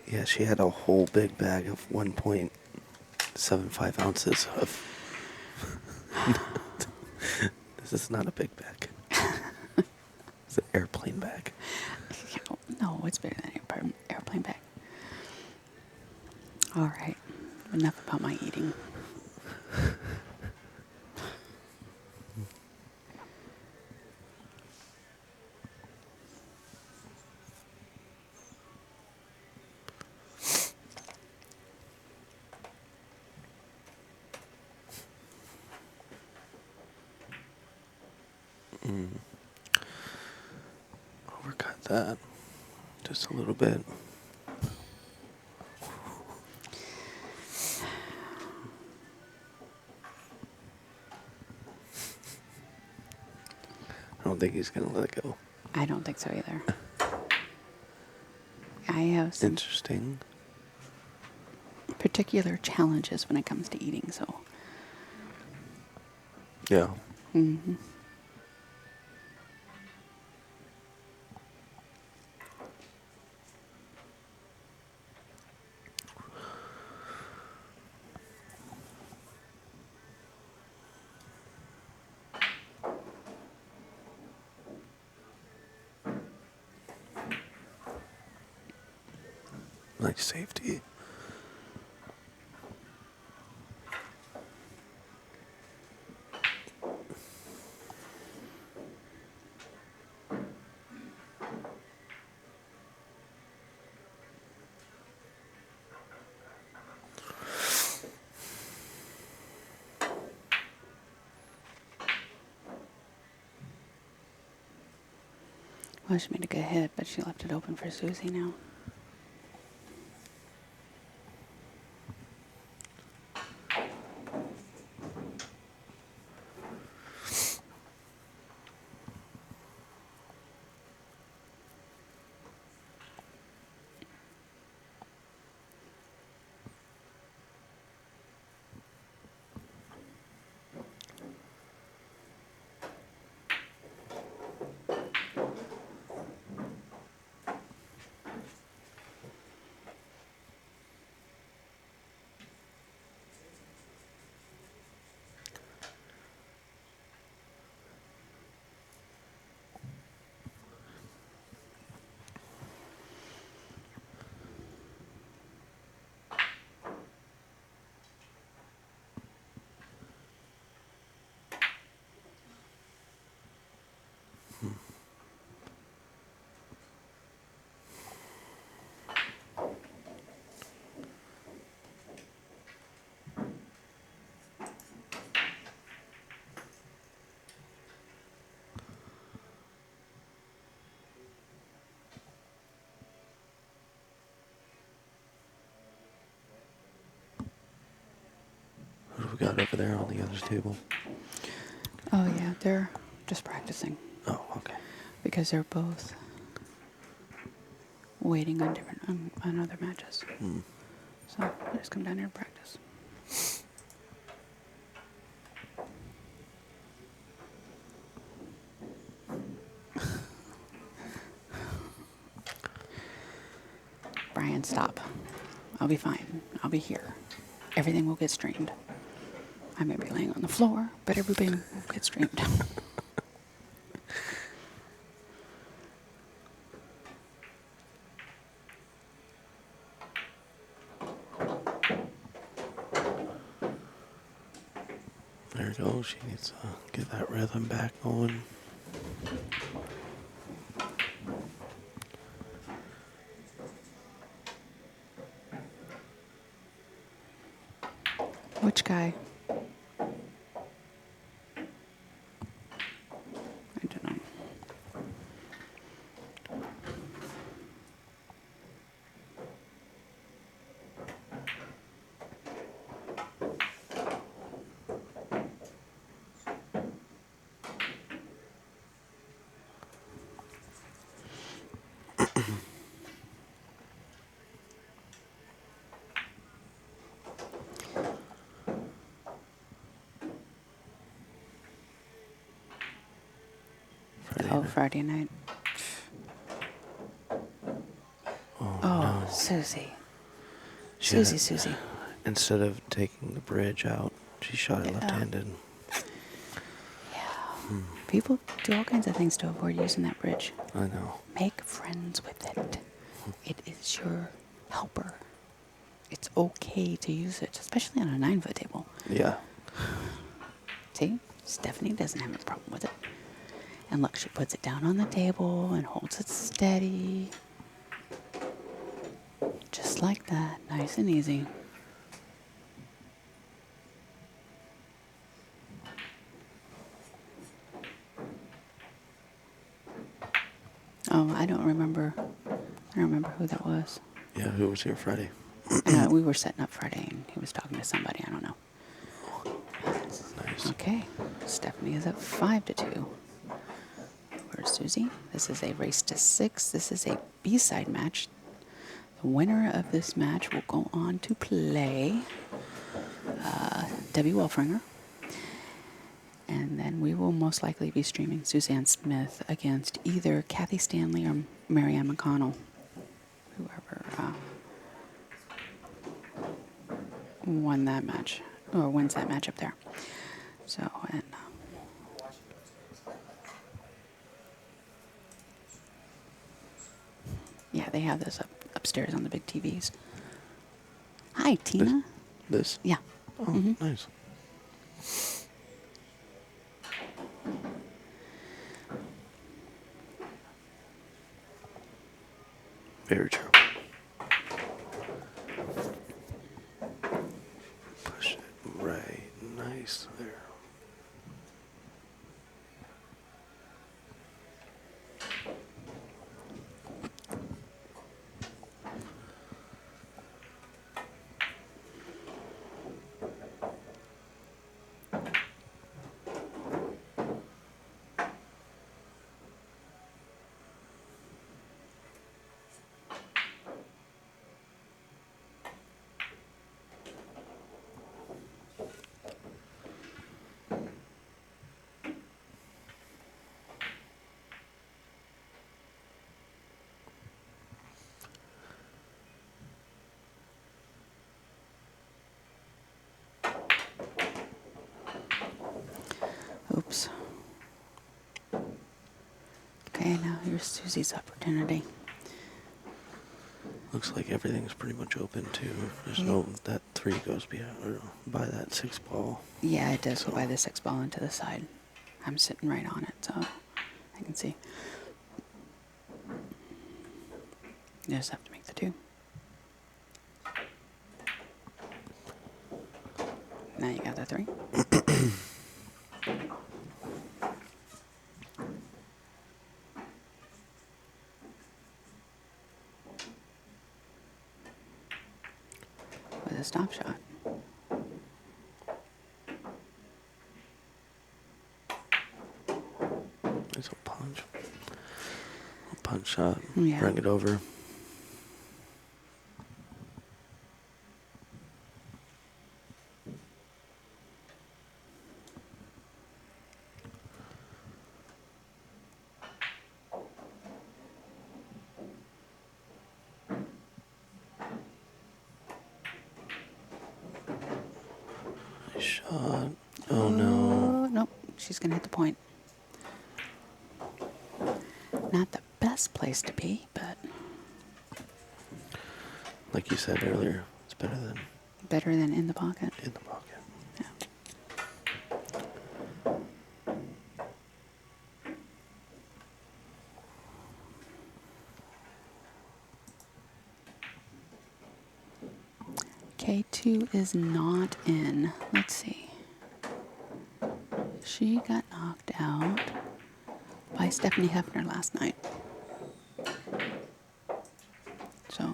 Yeah, she had a whole big bag of 1.75 ounces of. This is not a big bag. It's an airplane bag. No, it's bigger than an airplane bag. All right, enough about my eating. Overcut that just a little bit. I don't think he's gonna let it go. I don't think so either. I have some Interesting. particular challenges when it comes to eating, so. Yeah. Mm-hmm. Like safety. Well, she made a good hit, but she left it open for Susie now. got over there on the other table? Oh yeah, they're just practicing Oh, okay. because they're both waiting on different on other matches. So I just come down here and practice. Brian, stop. I'll be fine. I'll be here. Everything will get streamed. I may be laying on the floor, but everything will get streamed. There you go. She needs to get that rhythm back going. Which guy? I don't know. Friday night. Oh, Oh, no. Susie. She had- Susie. Instead of taking the bridge out, she shot it Yeah. left-handed. Yeah. People do all kinds of things to avoid using that bridge. I know. Make friends with it. It is your helper. It's okay to use it, especially on a 9-foot table. Yeah. See? Stephanie doesn't have a problem with it. And look, she puts it down on the table and holds it steady. Just like that. Nice and easy. Oh, I don't remember who that was. Yeah, who was here Friday? We were setting up Friday and he was talking to somebody. I don't know. Nice. Okay. Stephanie is at 5-2. Where's Susie? This is a race to 6. This is a B-side match. The winner of this match will go on to play Debbie Wolfringer. And then we will most likely be streaming Suzanne Smith against either Kathy Stanley or Marianne McConnell. Whoever won that match, or wins that match up there. So, and yeah, they have this upstairs on the big TVs. Hi, Tina. This? Yeah. Oh, nice. Very true. Push it right. Nice there. Oops. Okay, now here's Susie's opportunity. Looks like everything's pretty much open too. There's no that 3 goes by that 6 ball. Yeah, it does go So- by the 6 ball into the side. I'm sitting right on it, so I can see. You just have to make the 2. Now you got the 3. With a stop shot. punch shot. Yeah. Bring it over. Nice shot. Oh no. Oh, nope. She's going to hit the point. Not the best place to be, but Like you said earlier, it's better than in the pocket. in the pocket. Yeah. K2 is not in. Let's see. She got knocked out by Stephanie Hefner last night. So,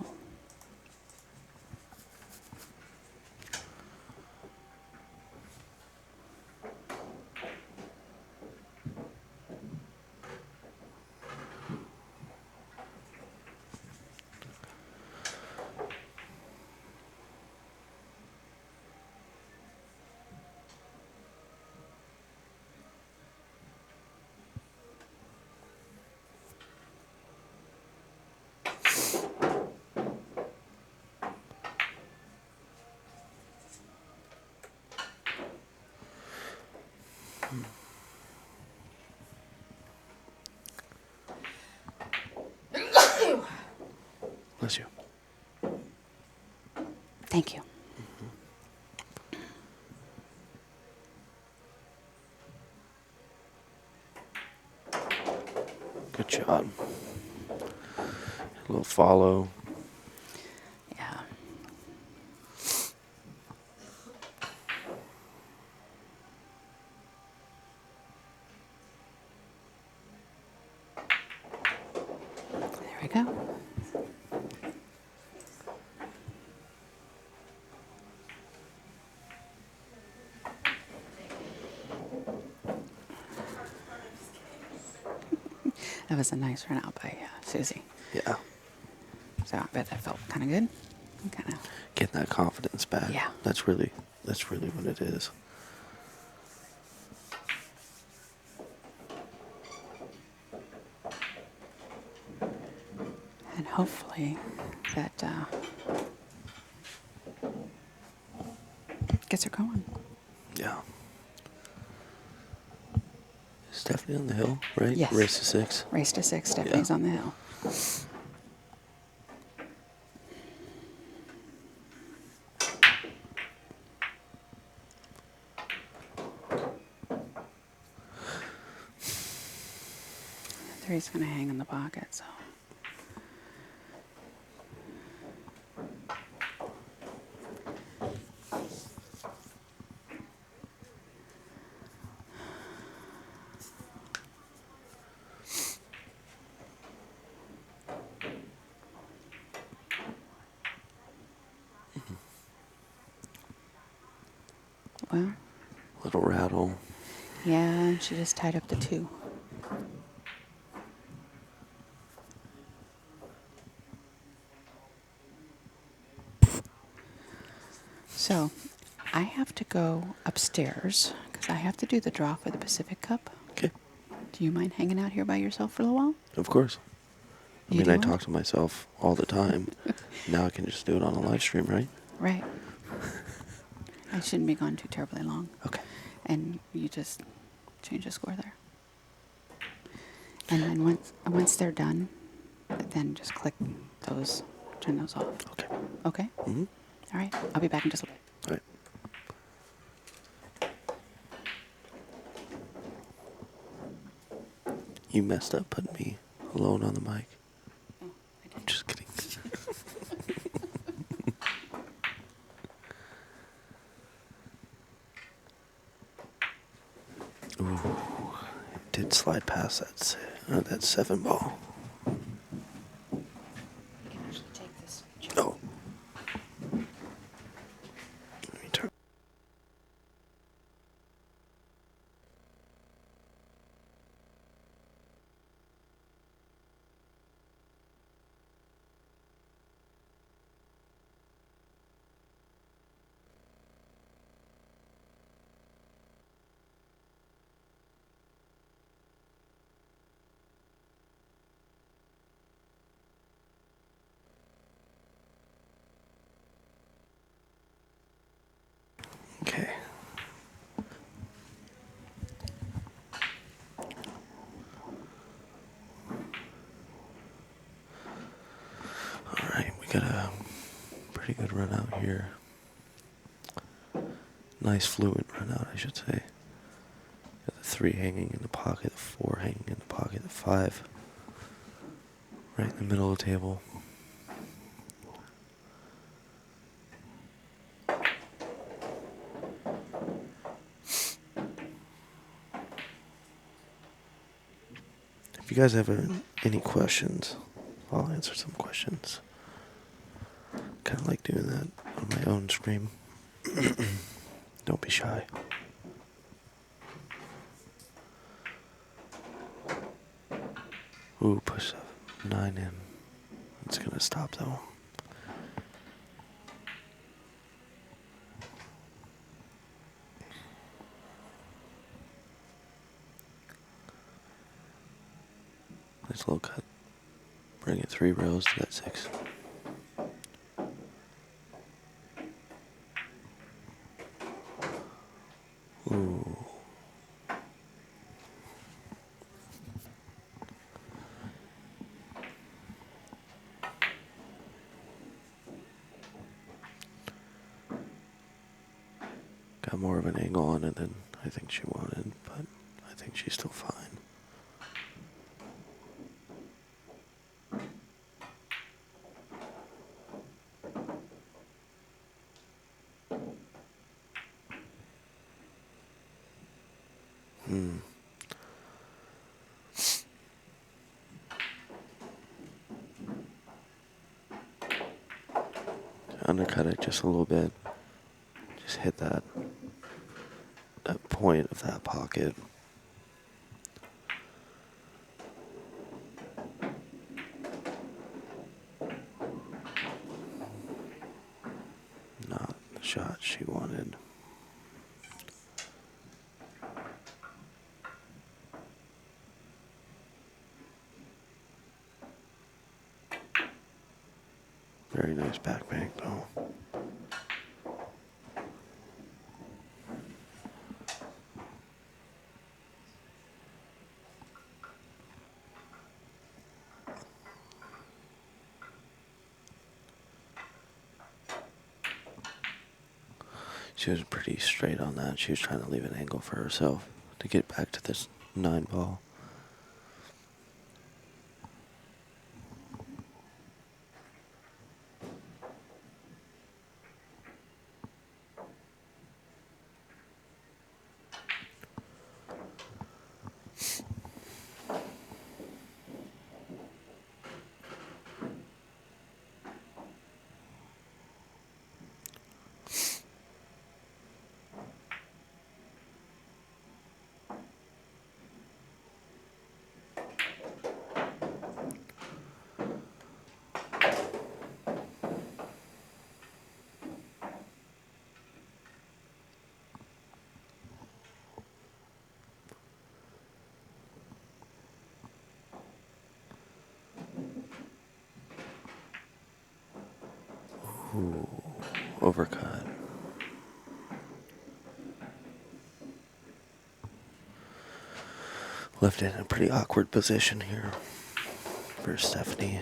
Bless you. thank you. Good shot. A little follow. Yeah. There we go. That was a nice run out by Susie. Yeah. So I bet that felt kind of good. Kind of. Getting that confidence back. Yeah. That's really what it is. And hopefully that gets her going. Yeah. Stephanie on the hill, right? Yes. Race to 6. Race to 6. Stephanie's Yeah. on the hill. Three's going to hang in the pocket, so. Well, Little rattle. yeah, she just tied up the 2. So, I have to go upstairs because I have to do the draw for the Pacific Cup. Okay. Do you mind hanging out here by yourself for a little while? Of course. I You mean, do I want talk to? to myself all the time. Now I can just do it on a live stream, right? Right. I shouldn't be gone too terribly long. Okay. And you just change the score there. And then once they're done, then just click those, turn those off. Okay. Okay? Mm-hmm. All right. I'll be back in just a bit. All right. You messed up putting me alone on the mic. Oh, I I'm just kidding. Ooh, it did slide past that 7 ball. You can actually take this. Oh. Let me turn. Got a pretty good run out here. Nice fluent run out, I should say. Got the 3 hanging in the pocket, the 4 hanging in the pocket, the 5 right in the middle of the table. If you guys have any questions, I'll answer some questions. Kind of like doing that on my own stream. Don't be shy. Ooh, push a 9 in. It's gonna stop though. Nice little cut. Bring it 3 rails to that 6. Ooh. Got more of an angle on it than I think she wanted, but I think she's still fine. Undercut it just a little bit. Just hit that point of that pocket. Not the shot she wanted. Very nice back bank though. She was pretty straight on that. She was trying to leave an angle for herself to get back to this 9 ball. Ooh, overcut. Left it in a pretty awkward position here for Stephanie.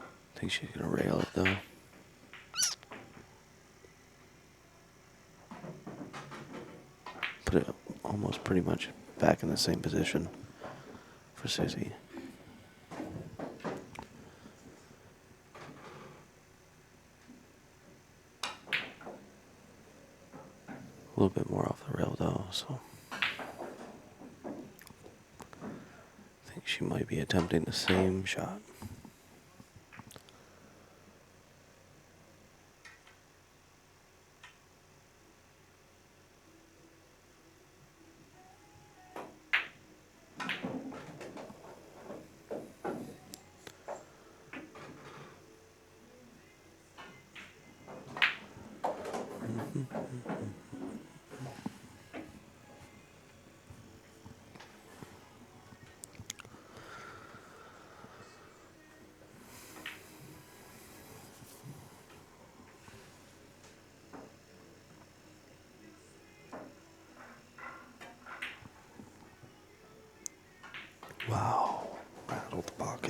I think she's gonna rail it though. Put it almost pretty much back in the same position for Susie. A little bit more off the rail though, so I think she might be attempting the same shot.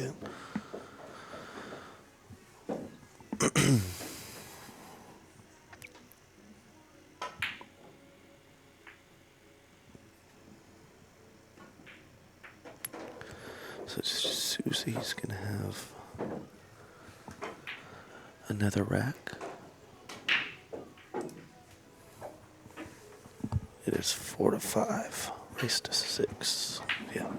it. So Susie's gonna have another rack. It is 4-5. Race to 6. Yeah.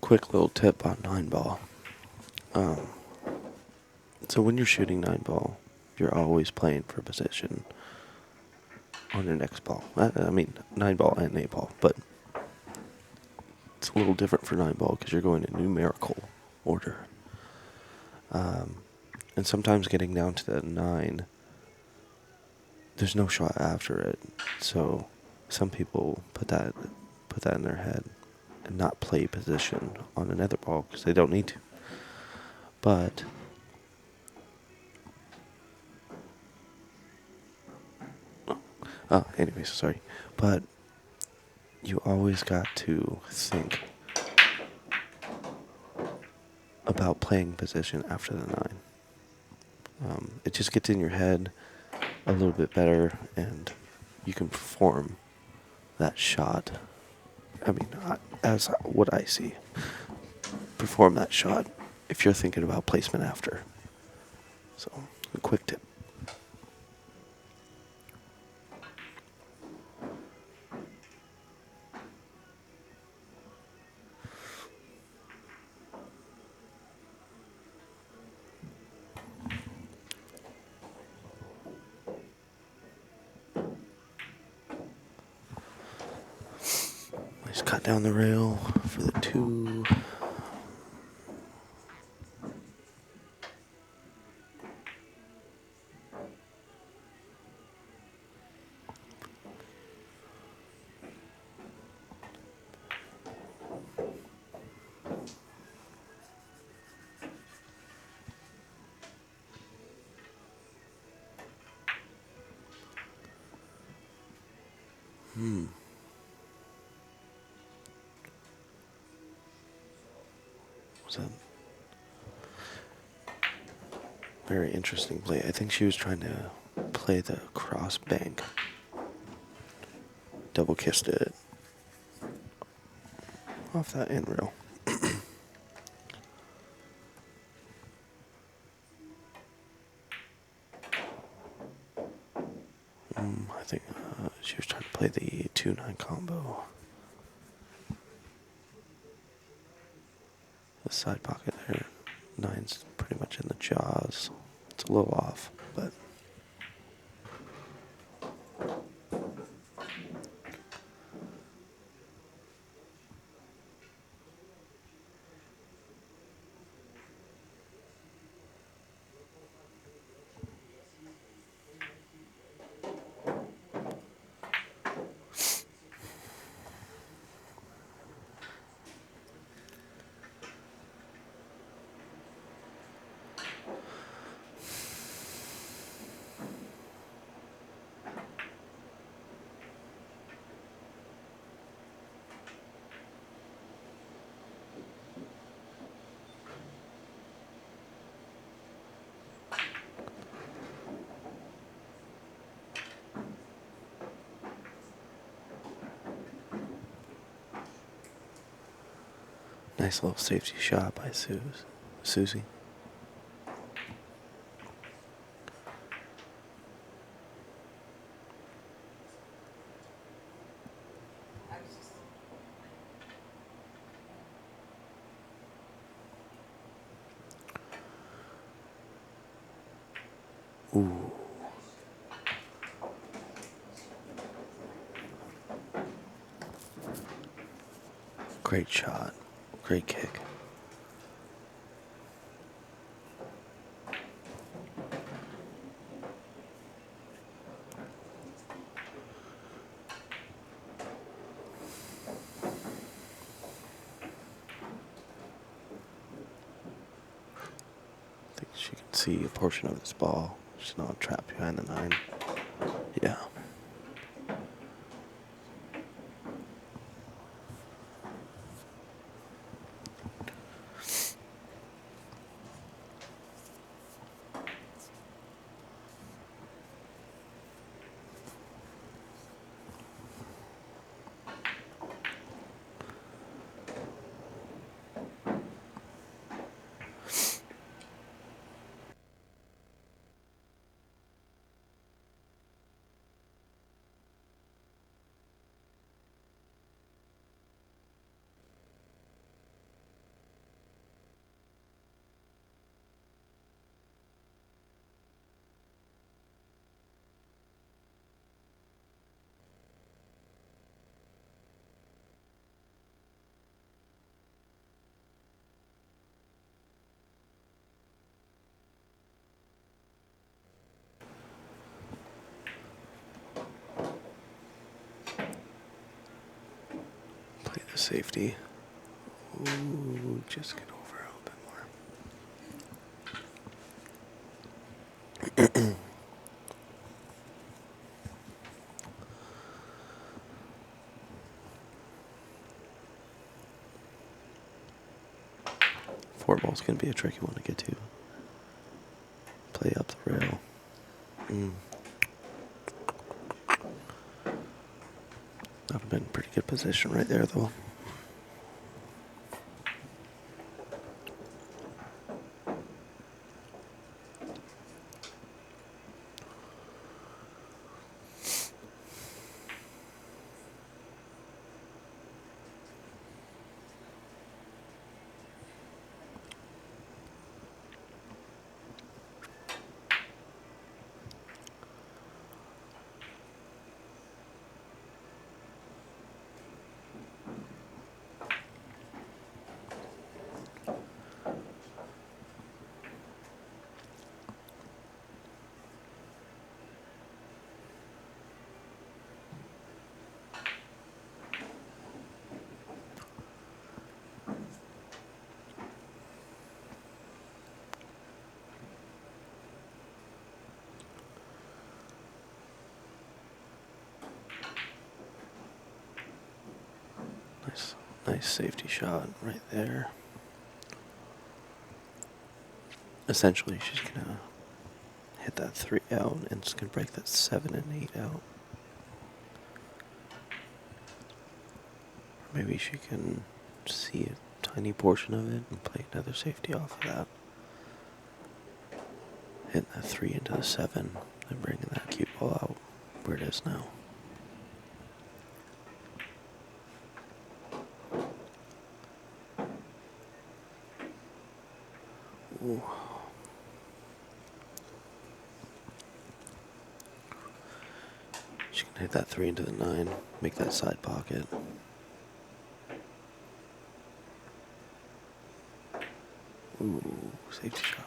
Quick little tip on 9-ball. So when you're shooting 9-ball, you're always playing for position on your next ball. I mean, 9-ball and 8-ball, but it's a little different for 9-ball because you're going in numerical order. And sometimes getting down to that 9, there's no shot after it. So some people put that in their head and not play position on another ball because they don't need to. But anyways, sorry. But you always got to think about playing position after the 9. It just gets in your head a little bit better, and you can perform that shot. I mean, as what I see, perform that shot if you're thinking about placement after. So, a quick tip. Nice cut down the rail for the 2. Was that very interesting play? I think she was trying to play the cross bank. Double kissed it off that end rail. I think she was trying to play the 2-9 combo. The side pocket there. 9's pretty much in the jaws. It's a little off, but nice little safety shot by Susie. Ooh. Great shot. Great kick. I think she can see a portion of this ball. She's not trapped behind the 9. Yeah. safety. Ooh, just get over a little bit more. Four ball's gonna be a tricky one to get to. Play up the rail. That would have been pretty good position right there, though. Nice safety shot right there. Essentially, she's gonna hit that 3 out, and it's gonna break that 7 and 8 out. Or maybe she can see a tiny portion of it and play another safety off of that. Hitting that 3 into the 7, and bringing that cue ball out where it is now. Ooh. She can hit that 3 into the 9, make that side pocket. Ooh, safety shot.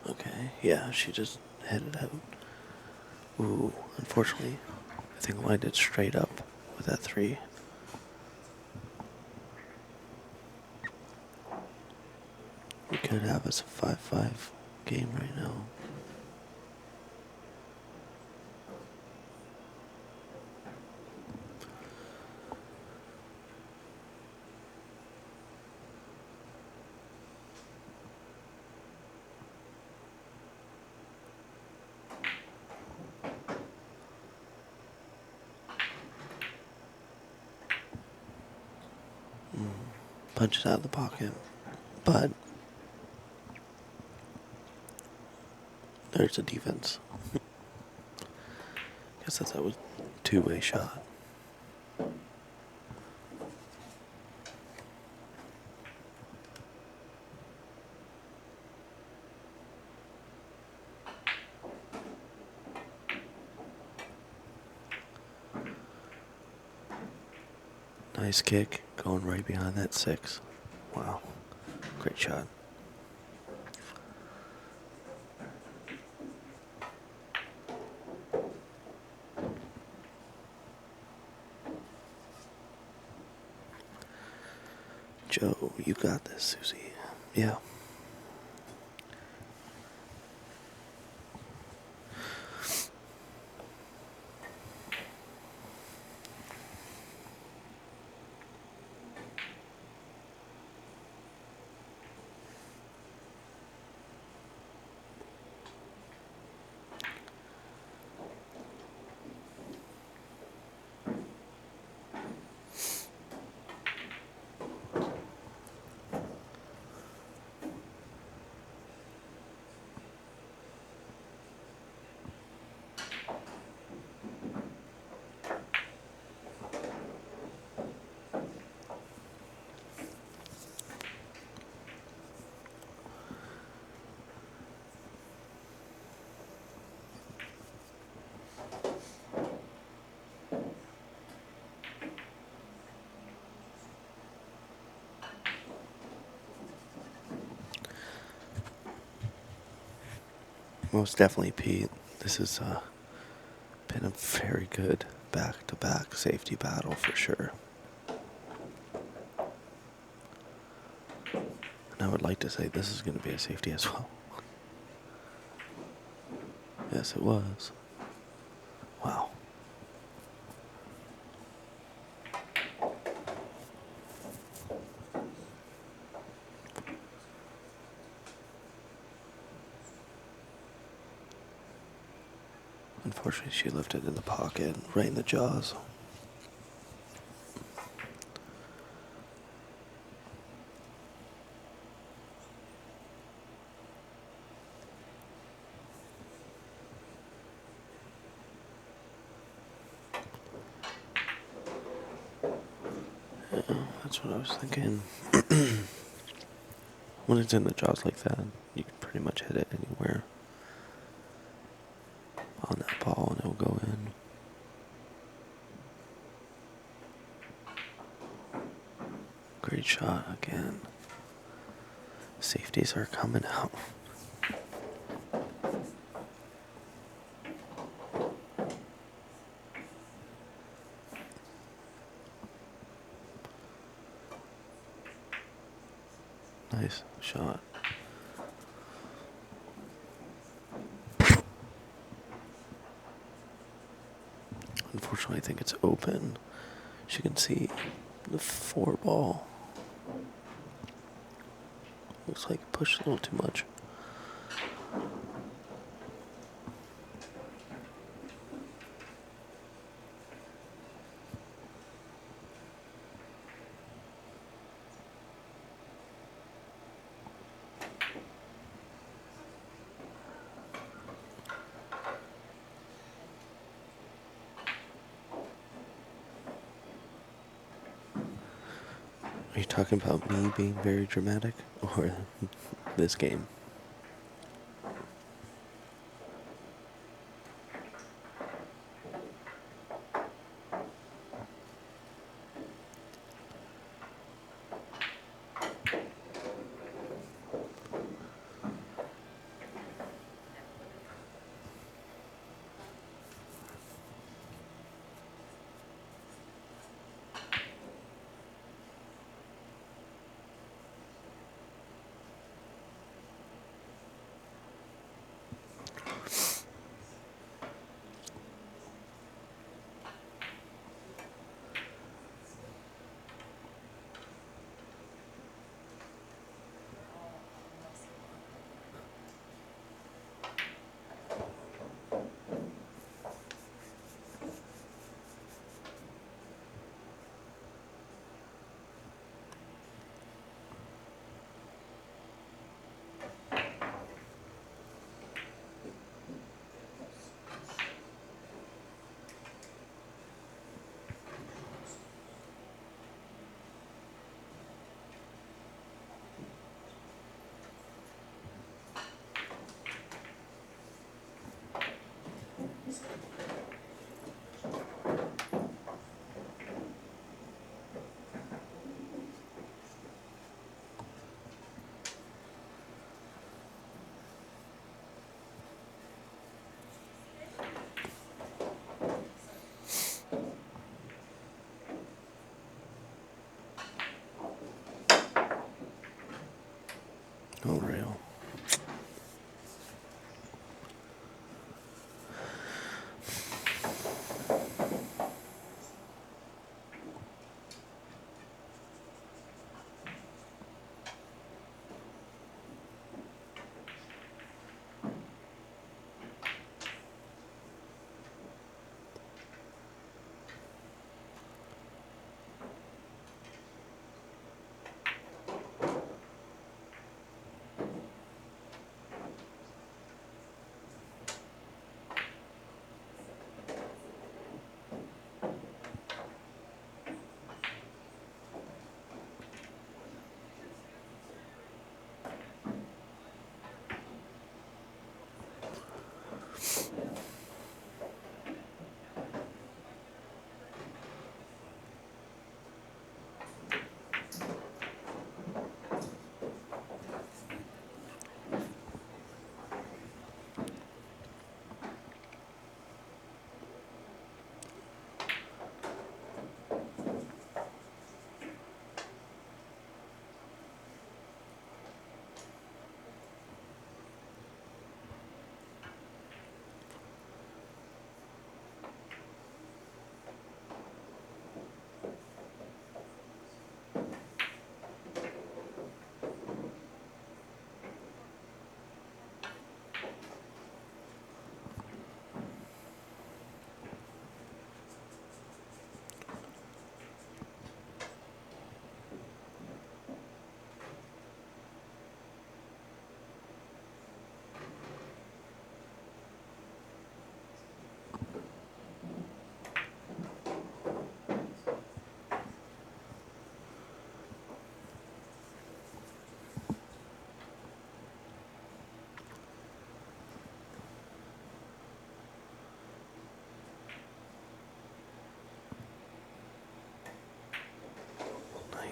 Okay, yeah, she just hit it out. Ooh, unfortunately, I think I lined it straight up with that 3. We could have us a 5-5 game right now. Punches out of the pocket, but there's a defense. Guess that was a two-way shot. Nice kick, going right behind that 6. Wow, great shot. Joe, you got this, Susie. Yeah. Most definitely, Pete. This has been a very good back-to-back safety battle for sure. And I would like to say this is going to be a safety as well. Yes, it was. Wow. Unfortunately, she left it in the pocket, right in the jaws. Yeah, that's what I was thinking. When it's in the jaws like that, you can pretty much hit it anywhere on that ball and it'll go in. Great shot again. Safeties are coming out. Nice shot. Unfortunately, I think it's open. As you can see, the 4 ball. Looks like it pushed a little too much. Are you talking about me being very dramatic or this game?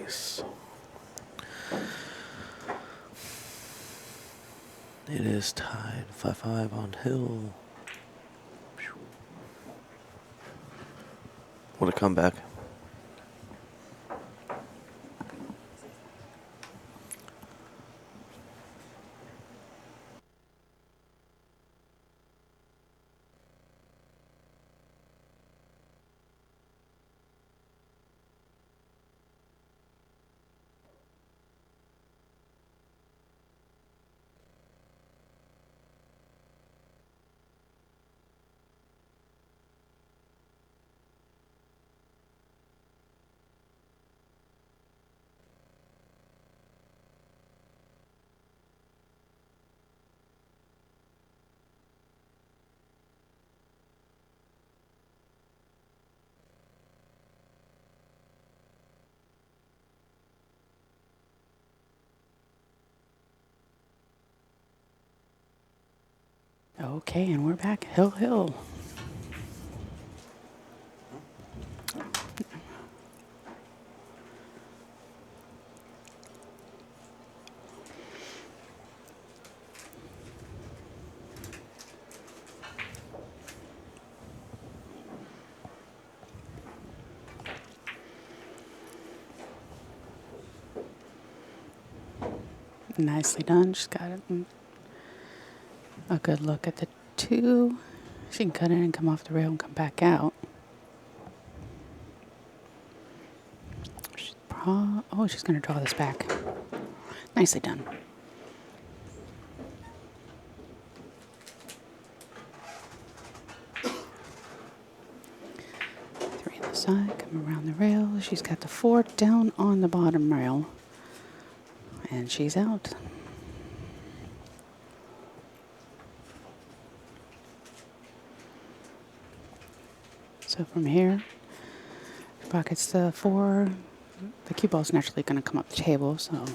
Nice. It is tied 5-5 on Hill. What a comeback. Okay, and we're back. Hill, hill. Nicely done. She's got a good look at the two. She can cut in and come off the rail and come back out. She's going to draw this back. Nicely done. Three on the side, come around the rail. She's got the 4 down on the bottom rail. And she's out. So from here, she pockets the 4. The cue ball's naturally going to come up the table, so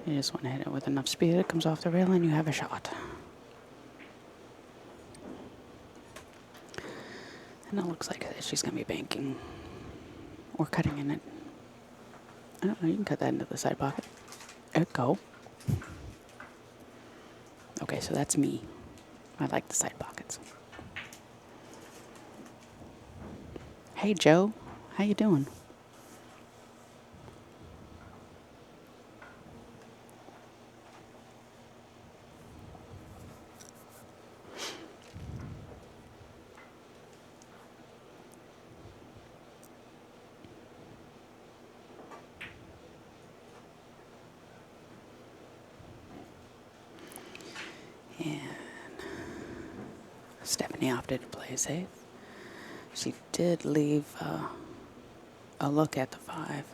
you just want to hit it with enough speed. It comes off the rail and you have a shot. And it looks like she's going to be banking or cutting in it. I don't know, you can cut that into the side pocket. There you go. Okay, so that's me. I like the side pockets. Hey, Joe. How you doing? And Stephanie opted to play safe. She did leave a look at the 5.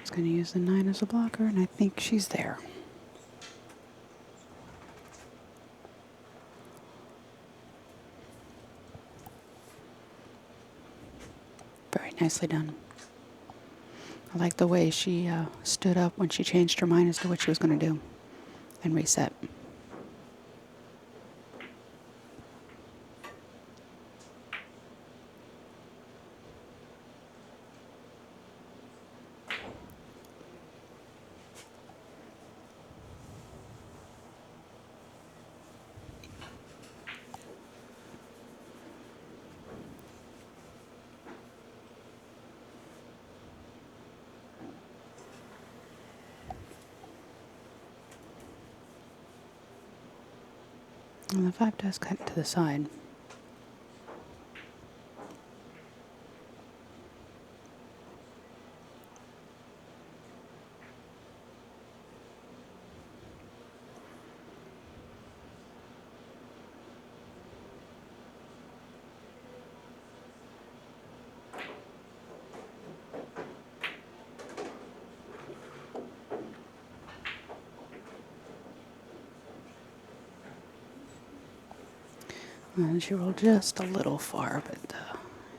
She's going to use the 9 as a blocker, and I think she's there. Very nicely done. I like the way she stood up when she changed her mind as to what she was going to do and reset. And the 5 does cut to the side. And she rolled just a little far, but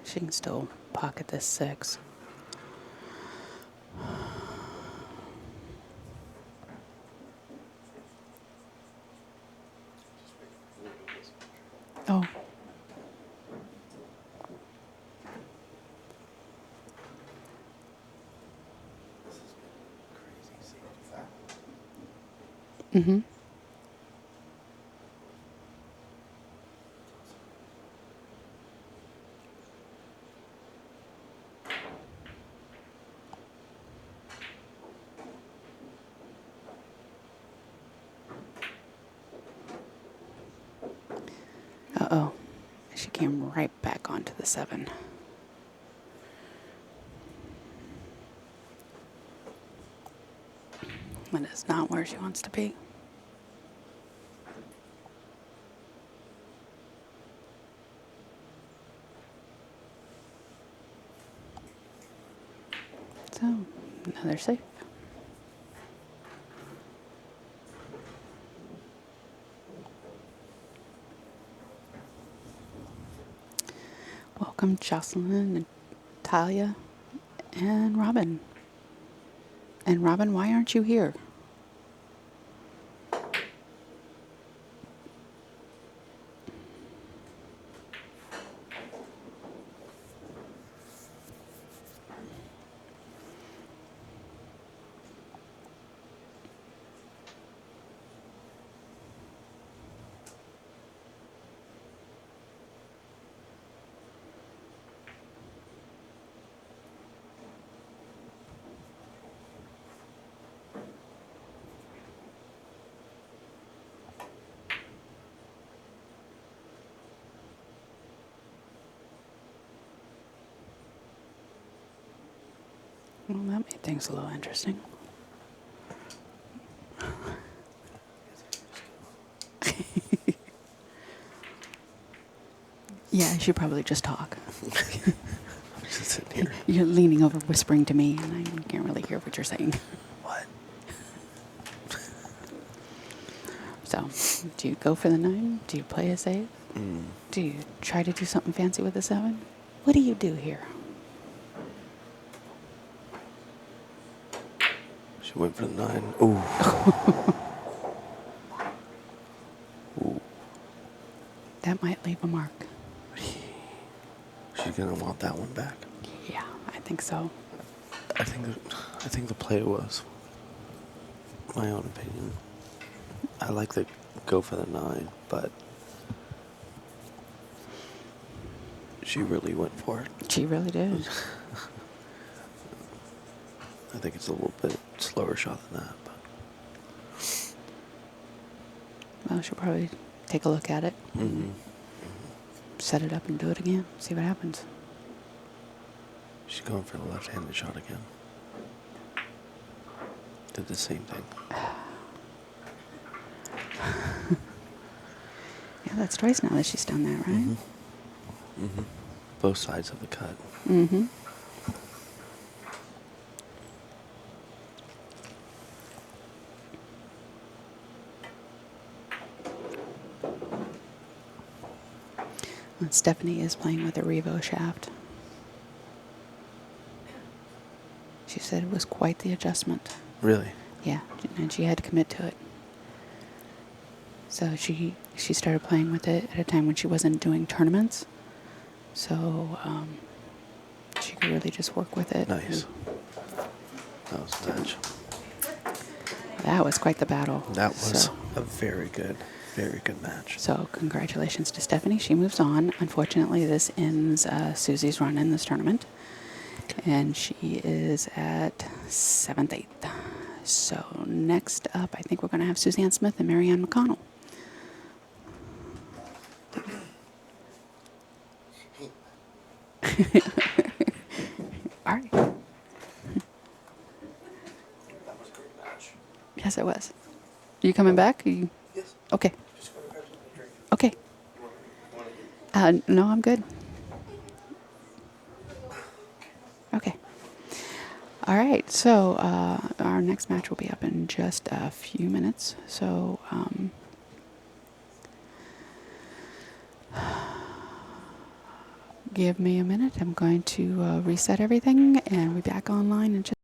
she can still pocket this 6. Oh. Mm-hmm. Uh-oh. She came right back onto the 7. That is not where she wants to be. So, another safe. Welcome, Jocelyn, Natalia, and Robin. And Robin, why aren't you here? Well, that made things a little interesting. Yeah, I should probably just talk. I'm just sitting here. You're leaning over, whispering to me, and I can't really hear what you're saying. What? So, do you go for the 9? Do you play a save? Mm. Do you try to do something fancy with the 7? What do you do here? She went for the 9. Ooh. Ooh. That might leave a mark. She's gonna want that one back. Yeah, I think so. I think the play was my own opinion. I like the go for the 9, but she really went for it. She really did. I think it's a little bit slower shot than that, but Well, she'll probably take a look at it, mm-hmm. set it up and do it again, see what happens. She's going for the left-handed shot again. Did the same thing. Yeah, that's twice now that she's done that, right? Mm-hmm. Mm-hmm. Both sides of the cut. Mm-hmm. And Stephanie is playing with a Revo shaft. She said it was quite the adjustment. Really? Yeah, and she had to commit to it. So she started playing with it at a time when she wasn't doing tournaments. So she could really just work with it. Nice. That was a touch. That was quite the battle. That was So, a very good match. so congratulations to Stephanie. She moves on. Unfortunately, this ends Susie's run in this tournament. And she is at 7th, 8th. So next up, I think we're going to have Suzanne Smith and Marianne McConnell. All right. That was a great match. Yes, it was. You coming back? Yes. Okay. Just go to grab something to drink. Okay. You want to eat? No, I'm good. Okay. All right. So our next match will be up in just a few minutes. So give me a minute. I'm going to reset everything and we'll be back online in just